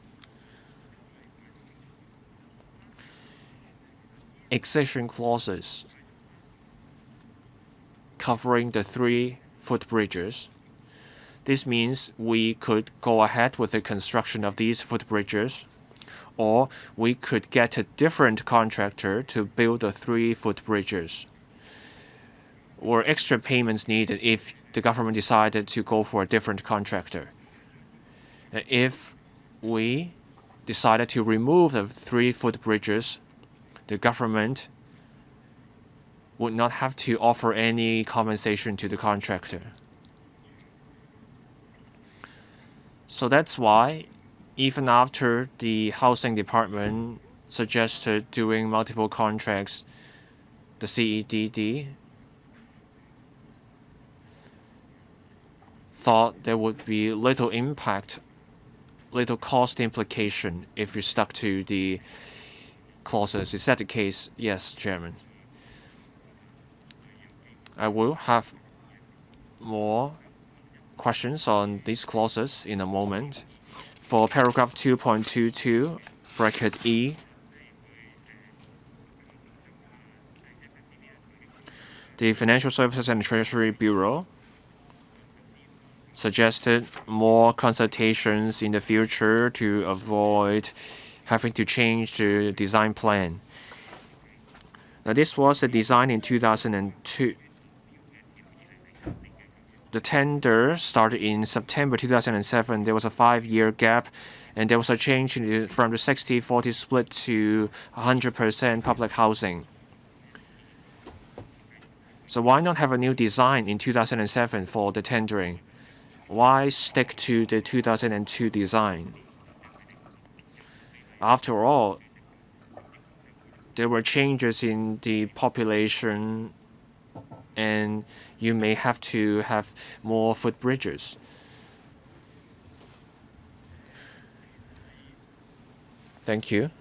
Accession clauses covering the 3 footbridges. This means we could go ahead with the construction of these footbridges, or we could get a different contractor to build the 3 footbridges. Were extra payments needed if the government decided to go for a different contractor? If we decided to remove the 3 footbridges, the government would not have to offer any compensation to the contractor. So that's why, even after the housing department suggested doing multiple contracts, the CEDD thought there would be little impact, little cost implication if you stuck to the clauses. Is that the case? Yes, Chairman. I will have more questions on these clauses in a moment. For paragraph 2.22, bracket E, the Financial Services and Treasury Bureau suggested more consultations in the future to avoid having to change the design plan. Now, this was a design in 2002. The tender started in September 2007. There was a 5-year gap, and there was a change from the 60-40 split to 100% public housing. So why not have a new design in 2007 for the tendering? Why stick to the 2002 design? After all, there were changes in the population, and you may have to have more footbridges. Thank you.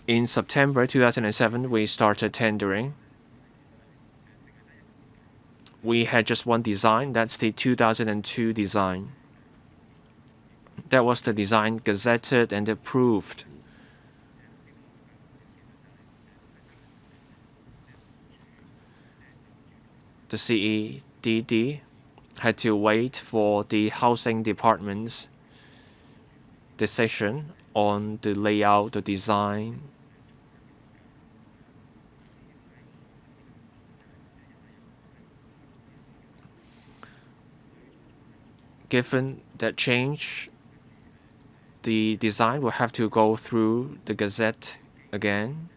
In September 2007, we started tendering. We had just one design, that's the 2002 design. That was the design gazetted and approved. The CEDD had to wait for the housing department's decision on the layout, the design. Given that change, the design will have to go through the Gazette again.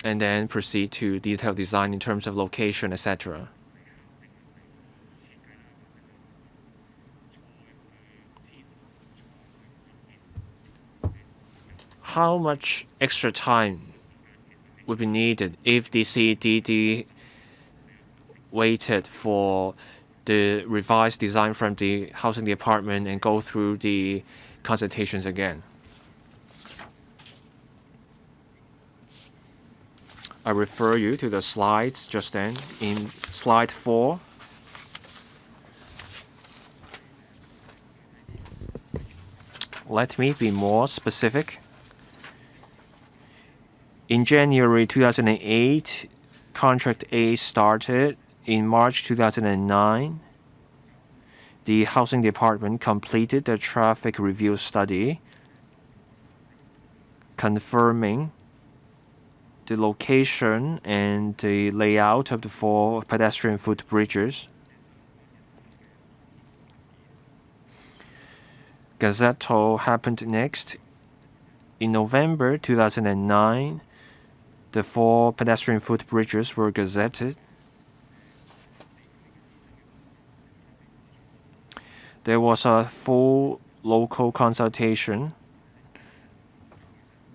And then proceed to detailed design in terms of location, etc. How much extra time would be needed if the CEDD waited for the revised design from the housing department and go through the consultations again? I refer you to the slides just then. In slide 4, let me be more specific. In January 2008, Contract A started. In March 2009, the Housing Department completed the traffic review study, confirming the location and the layout of the 4 pedestrian footbridges. Gazetto happened next. In November 2009, the 4 pedestrian footbridges were gazetted. there was a full local consultation.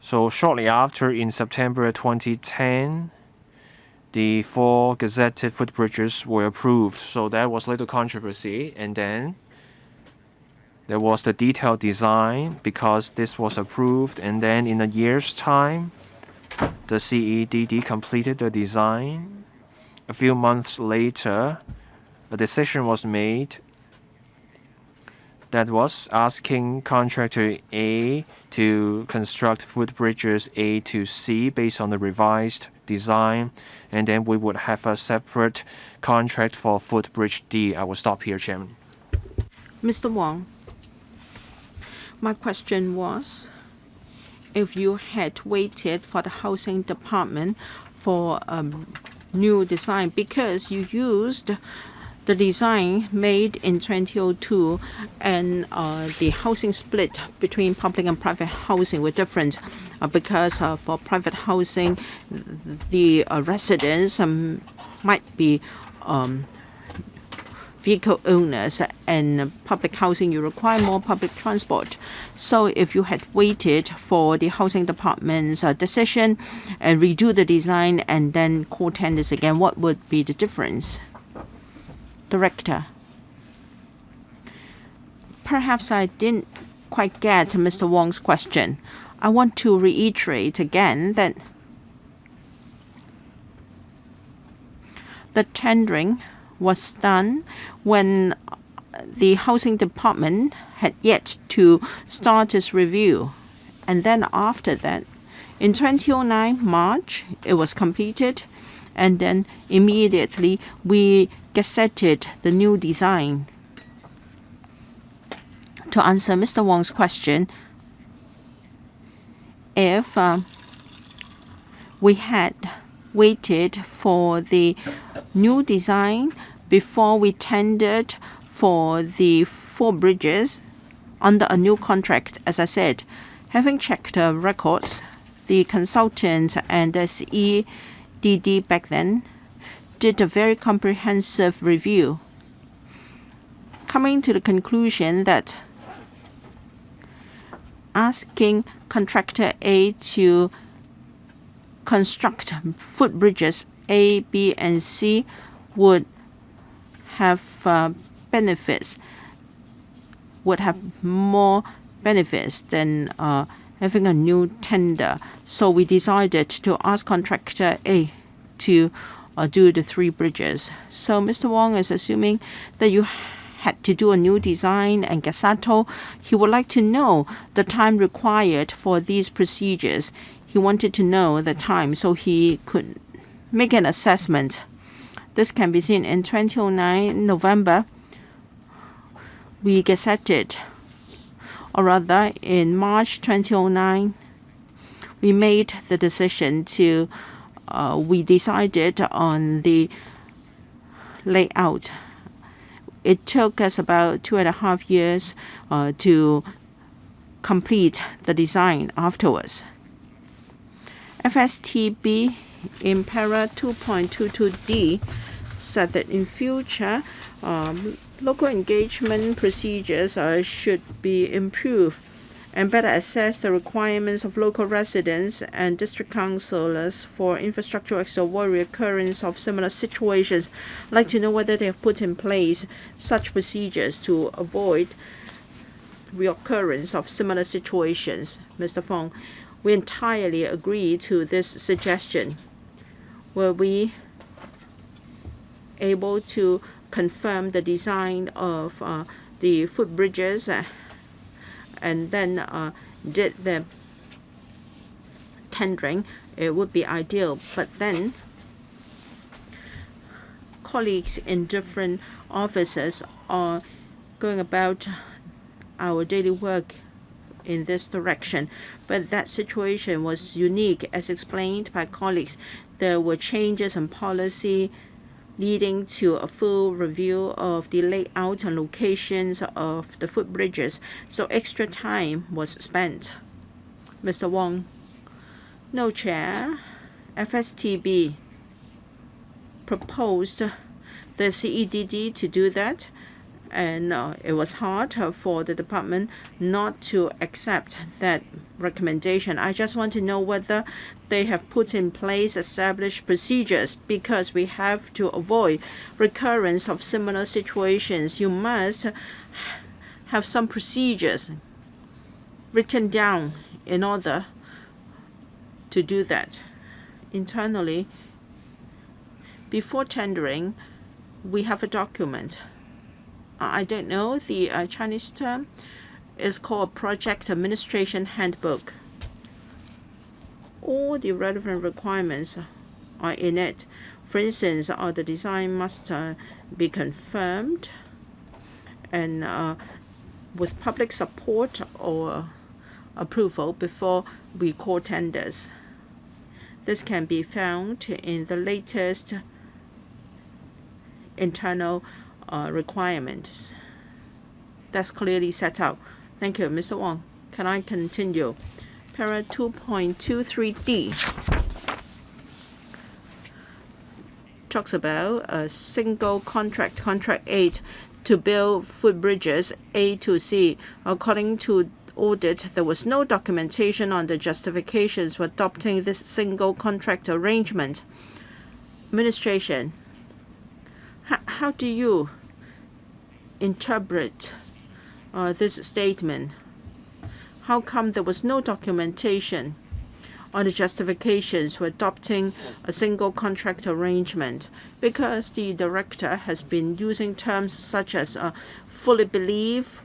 So shortly after, in September 2010, the 4 gazetted footbridges were approved. So there was little controversy. And then there was the detailed design because this was approved. And then in a year's time, the CEDD completed the design. A few months later, a decision was made that was asking contractor A to construct footbridges A to C based on the revised design, and then we would have a separate contract for footbridge D. I will stop here, Chairman. Mr. Wong, my question was, if you had waited for the housing department for a new design, because you used the design made in 2002 and the housing split between public and private housing were different because for private housing the residents might be vehicle owners, and public housing you require more public transport. So if you had waited for the housing department's decision and redo the design and then call tenders again, what would be the difference? Director, perhaps I didn't quite get Mr. Wong's question. I want to reiterate again that the tendering was done when the housing department had yet to start its review. And then after that, in 2009 March, it was completed, and then immediately we gazetted the new design. To answer Mr. Wong's question, if we had waited for the new design before we tendered for the 4 bridges under a new contract, as I said, having checked the records, the consultant and the CEDD back then did a very comprehensive review, coming to the conclusion that asking contractor A to construct footbridges A, B, and C would have benefits, would have more benefits than having a new tender. So we decided to ask contractor A to do the 3 bridges. So Mr. Wong is assuming that you had to do a new design and gazetto. He would like to know the time required for these procedures. He wanted to know the time so he could make an assessment. This can be seen in 2009 November. We gazetted, or rather in March 2009, we made the decision to, we decided on the layout. It took us about 2.5 years to complete the design afterwards. FSTB in para 2.22D said that in future, local engagement procedures should be improved and better assess the requirements of local residents and district councillors for infrastructure to avoid reoccurrence of similar situations. I'd like to know whether they have put in place such procedures to avoid reoccurrence of similar situations. Mr. Fong, we entirely agree to this suggestion. Were we able to confirm the design of the footbridges and then did the tendering, it would be ideal. But then colleagues in different offices are going about our daily work in this direction. But that situation was unique, as explained by colleagues. There were changes in policy leading to a full review of the layout and locations of the footbridges, so extra time was spent. Mr. Wong. No, Chair. FSTB proposed the CEDD to do that, and it was hard for the department not to accept that recommendation. I just want to know whether they have put in place established procedures, because we have to avoid recurrence of similar situations. You must have some procedures written down in order to do that. Internally, before tendering, we have a document. I don't know the Chinese term. It's called Project Administration Handbook. All the relevant requirements are in it. For instance, the design must be confirmed, and with public support or approval before we call tenders. This can be found in the latest internal requirements. That's clearly set out. Thank you, Mr. Wong. Can I continue? Para 2.23D talks about a single contract, contract 8, to build footbridges A to C. According to audit, there was no documentation on the justifications for adopting this single contract arrangement. Administration, how do you interpret this statement? How come there was no documentation on the justifications for adopting a single contract arrangement? Because the director has been using terms such as fully believe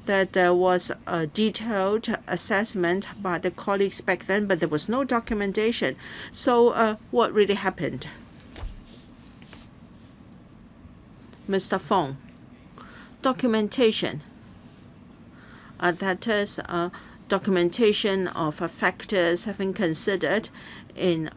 that there was a detailed assessment by the colleagues back then, but there was no documentation. So what really happened? Mr. Fong, documentation. That is documentation of factors having considered in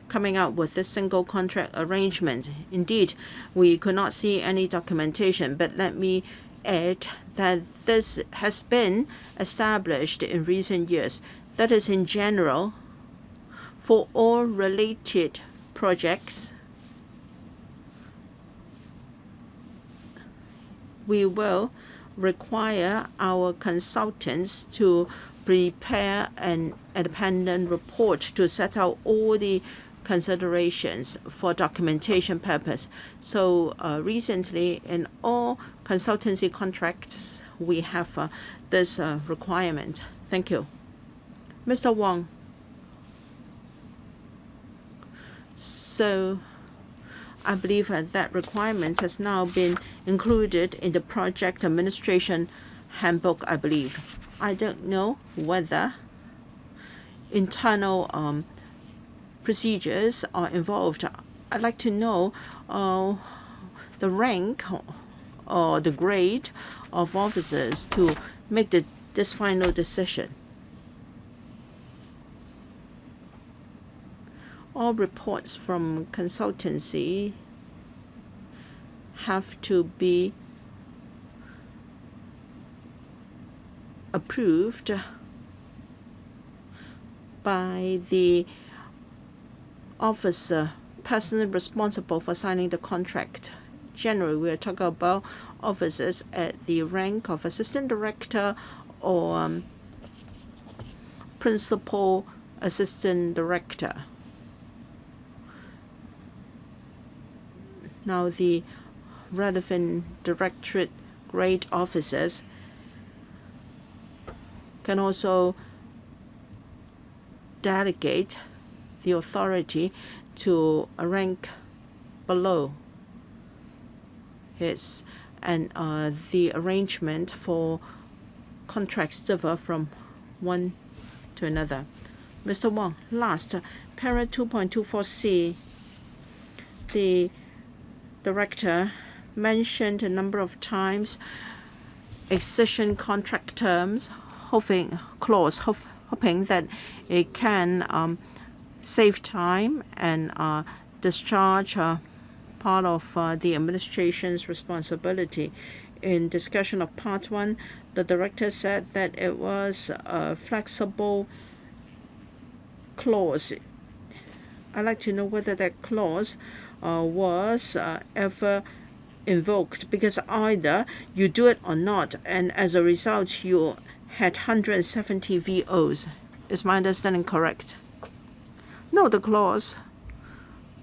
coming up with this single contract arrangement. Indeed, we could not see any documentation, but let me add that this has been established in recent years. That is, in general, for all related projects, we will require our consultants to prepare an independent report to set out all the considerations for documentation purpose. So recently, in all consultancy contracts, we have this requirement. Thank you. Mr. Wong. So I believe that requirement has now been included in the project administration handbook, I believe. I don't know whether internal procedures are involved. I'd like to know the rank or the grade of officers to make this final decision. All reports from consultancy have to be approved by the officer personally responsible for signing the contract. Generally, we are talking about officers at the rank of assistant director or principal assistant director. Now, the relevant directorate grade officers can also delegate the authority to a rank below his, and the arrangement for contracts differ from one to another. Mr. Wong, last, para 2.24C, the director mentioned a number of times excision contract terms, hoping that it can save time and discharge part of the administration's responsibility. In discussion of Part 1, the director said that it was a flexible clause. I'd like to know whether that clause was ever invoked because either you do it or not, and as a result, you had 170 VOs. Is my understanding correct? No, the clause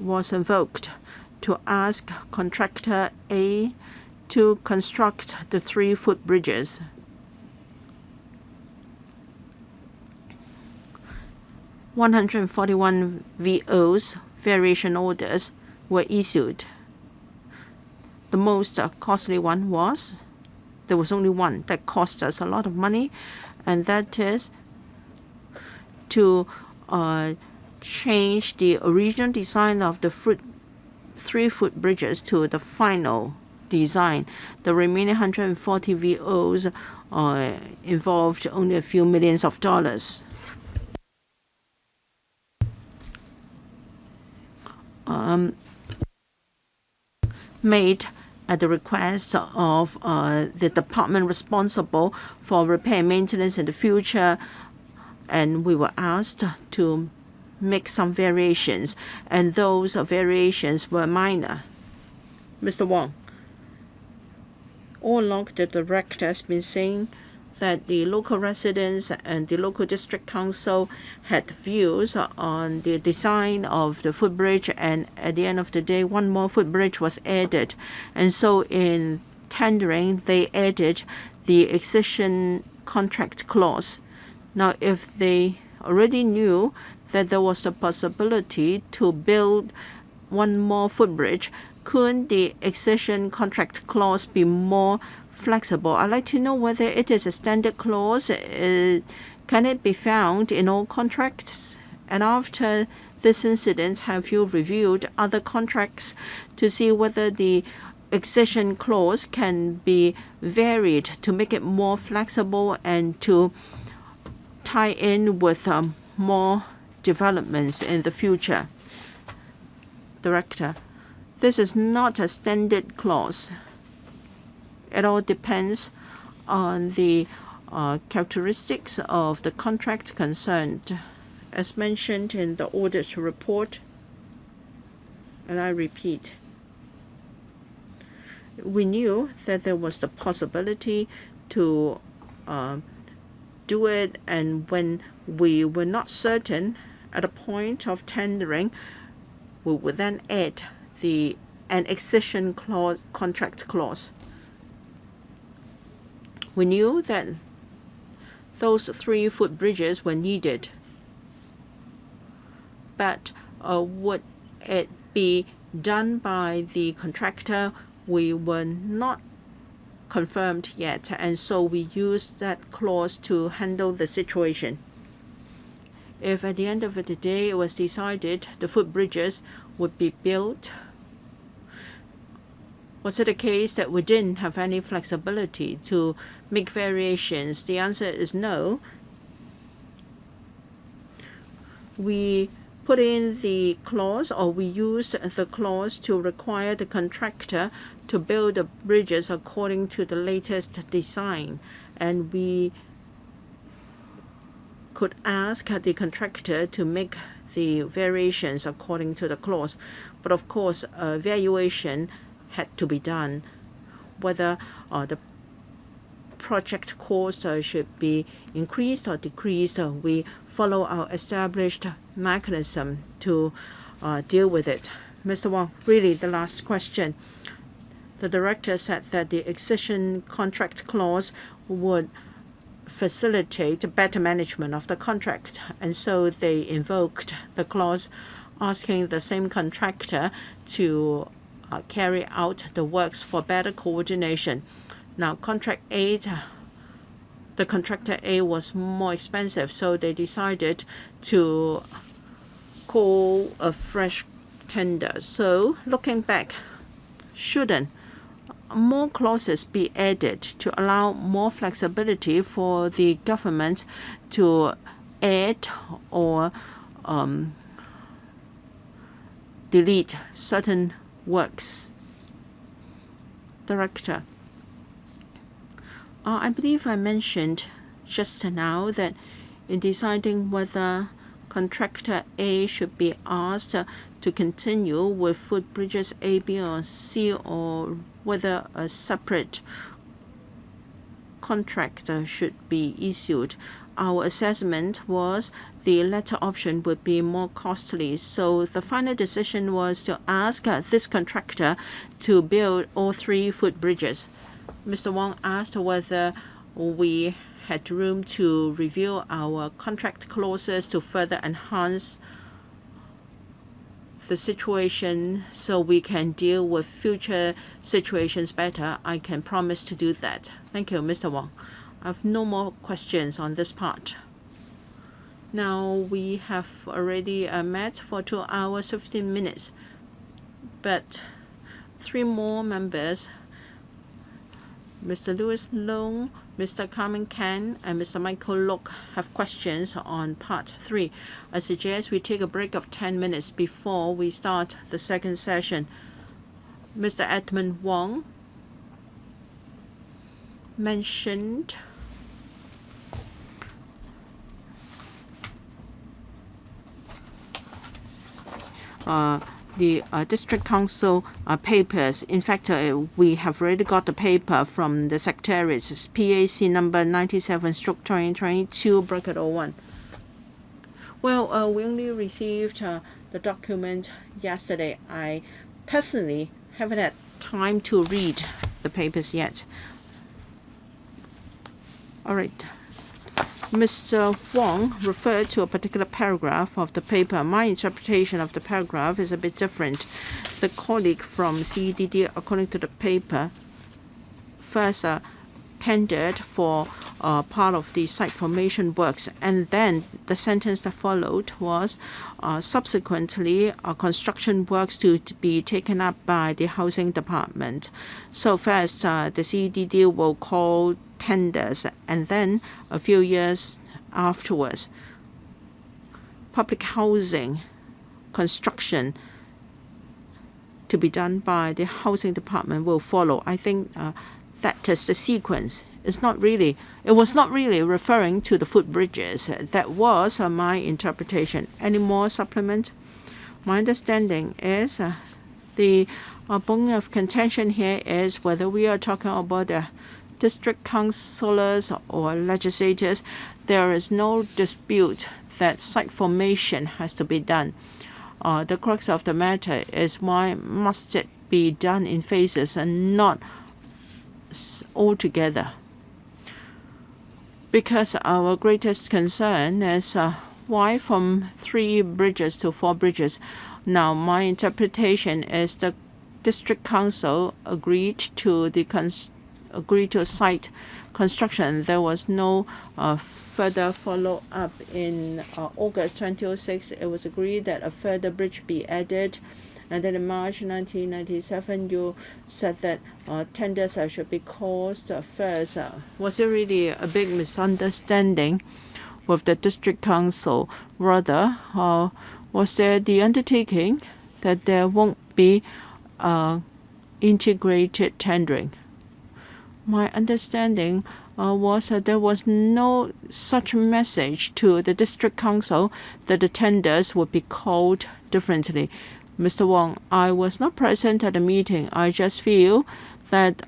was invoked to ask contractor A to construct the 3 footbridges. $141 VOs, variation orders, were issued. The most costly one was, there was only one that cost us a lot of money, and that is to change the original design of the 3 footbridges to the final design. The remaining 140 VOs involved only a few millions of dollars. Made at the request of the department responsible for repair and maintenance in the future, and we were asked to make some variations, and those variations were minor. Mr. Wong, all along the director has been saying that the local residents and the local district council had views on the design of the footbridge, and at the end of the day, one more footbridge was added. And so in tendering, they added the excision contract clause. Now, if they already knew that there was a possibility to build one more footbridge, couldn't the excision contract clause be more flexible? I'd like to know whether it is a standard clause. Can it be found in all contracts? And after this incident, have you reviewed other contracts to see whether the excision clause can be varied to make it more flexible and to tie in with more developments in the future? Director, this is not a standard clause. It all depends on the characteristics of the contract concerned. As mentioned in the audit report, and I repeat, we knew that there was the possibility to do it, and when we were not certain at a point of tendering, we would then add an excision clause, contract clause. We knew that those 3 footbridges were needed, but would it be done by the contractor? We were not confirmed yet, and so we used that clause to handle the situation. If at the end of the day it was decided the footbridges would be built, was it a case that we didn't have any flexibility to make variations? The answer is no. We put in the clause, or we used the clause to require the contractor to build the bridges according to the latest design, and we could ask the contractor to make the variations according to the clause. But of course, a valuation had to be done, whether the project cost should be increased or decreased. We follow our established mechanism to deal with it. Mr. Wong, really the last question. The director said that the excision contract clause would facilitate better management of the contract, and so they invoked the clause asking the same contractor to carry out the works for better coordination. Now, contract A, the contractor A was more expensive, so they decided to call a fresh tender. So, looking back, shouldn't more clauses be added to allow more flexibility for the government to add or delete certain works? Director, I believe I mentioned just now that in deciding whether contractor A should be asked to continue with footbridges A, B, or C, or whether a separate contract should be issued. Our assessment was the latter option would be more costly, so the final decision was to ask this contractor to build all 3 footbridges. Mr. Wong asked whether we had room to review our contract clauses to further enhance the situation so we can deal with future situations better. I can promise to do that. Thank you, Mr. Wong. I have no more questions on this part. Now we have already met for 2 hours 15 minutes, but 3 more members, Mr. Louis Long, Mr. Carmen Kan, and Mr. Michael Look, have questions on part 3. I suggest we take a break of 10 minutes before we start the second session. Mr. Edmund Wong mentioned the District Council papers. In fact, we have already got the paper from the Secretariat. It's PAC number 97/2022/01. Well, we only received the document yesterday. I personally haven't had time to read the papers yet. All right. Mr. Wong referred to a particular paragraph of the paper. My interpretation of the paragraph is a bit different. The colleague from CEDD, according to the paper, first tendered for part of the site formation works, and then the sentence that followed was subsequently construction works to be taken up by the housing department. So first the CEDD will call tenders, and then a few years afterwards, public housing construction to be done by the housing department will follow. I think that is the sequence. It was not really referring to the footbridges. That was my interpretation. Any more supplement? My understanding is the bone of contention here is whether we are talking about the district councillors or legislators. There is no dispute that site formation has to be done. The crux of the matter is why must it be done in phases and not all together? Because our greatest concern is why from 3 bridges to 4 bridges. Now, my interpretation is the district council agreed to site construction. There was no further follow-up in August 2006. It was agreed that a further bridge be added. And then in March 1997, you said that tenders should be called first. Was it really a big misunderstanding with the district council? Rather, was there the undertaking that there won't be integrated tendering? My understanding was that there was no such message to the district council that the tenders would be called differently. Mr. Wong, I was not present at the meeting. I just feel that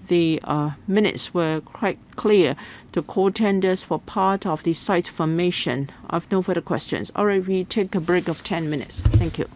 the minutes were quite clear to call tenders for part of the site formation. I have no further questions. All right, we take a break of 10 minutes. Thank you.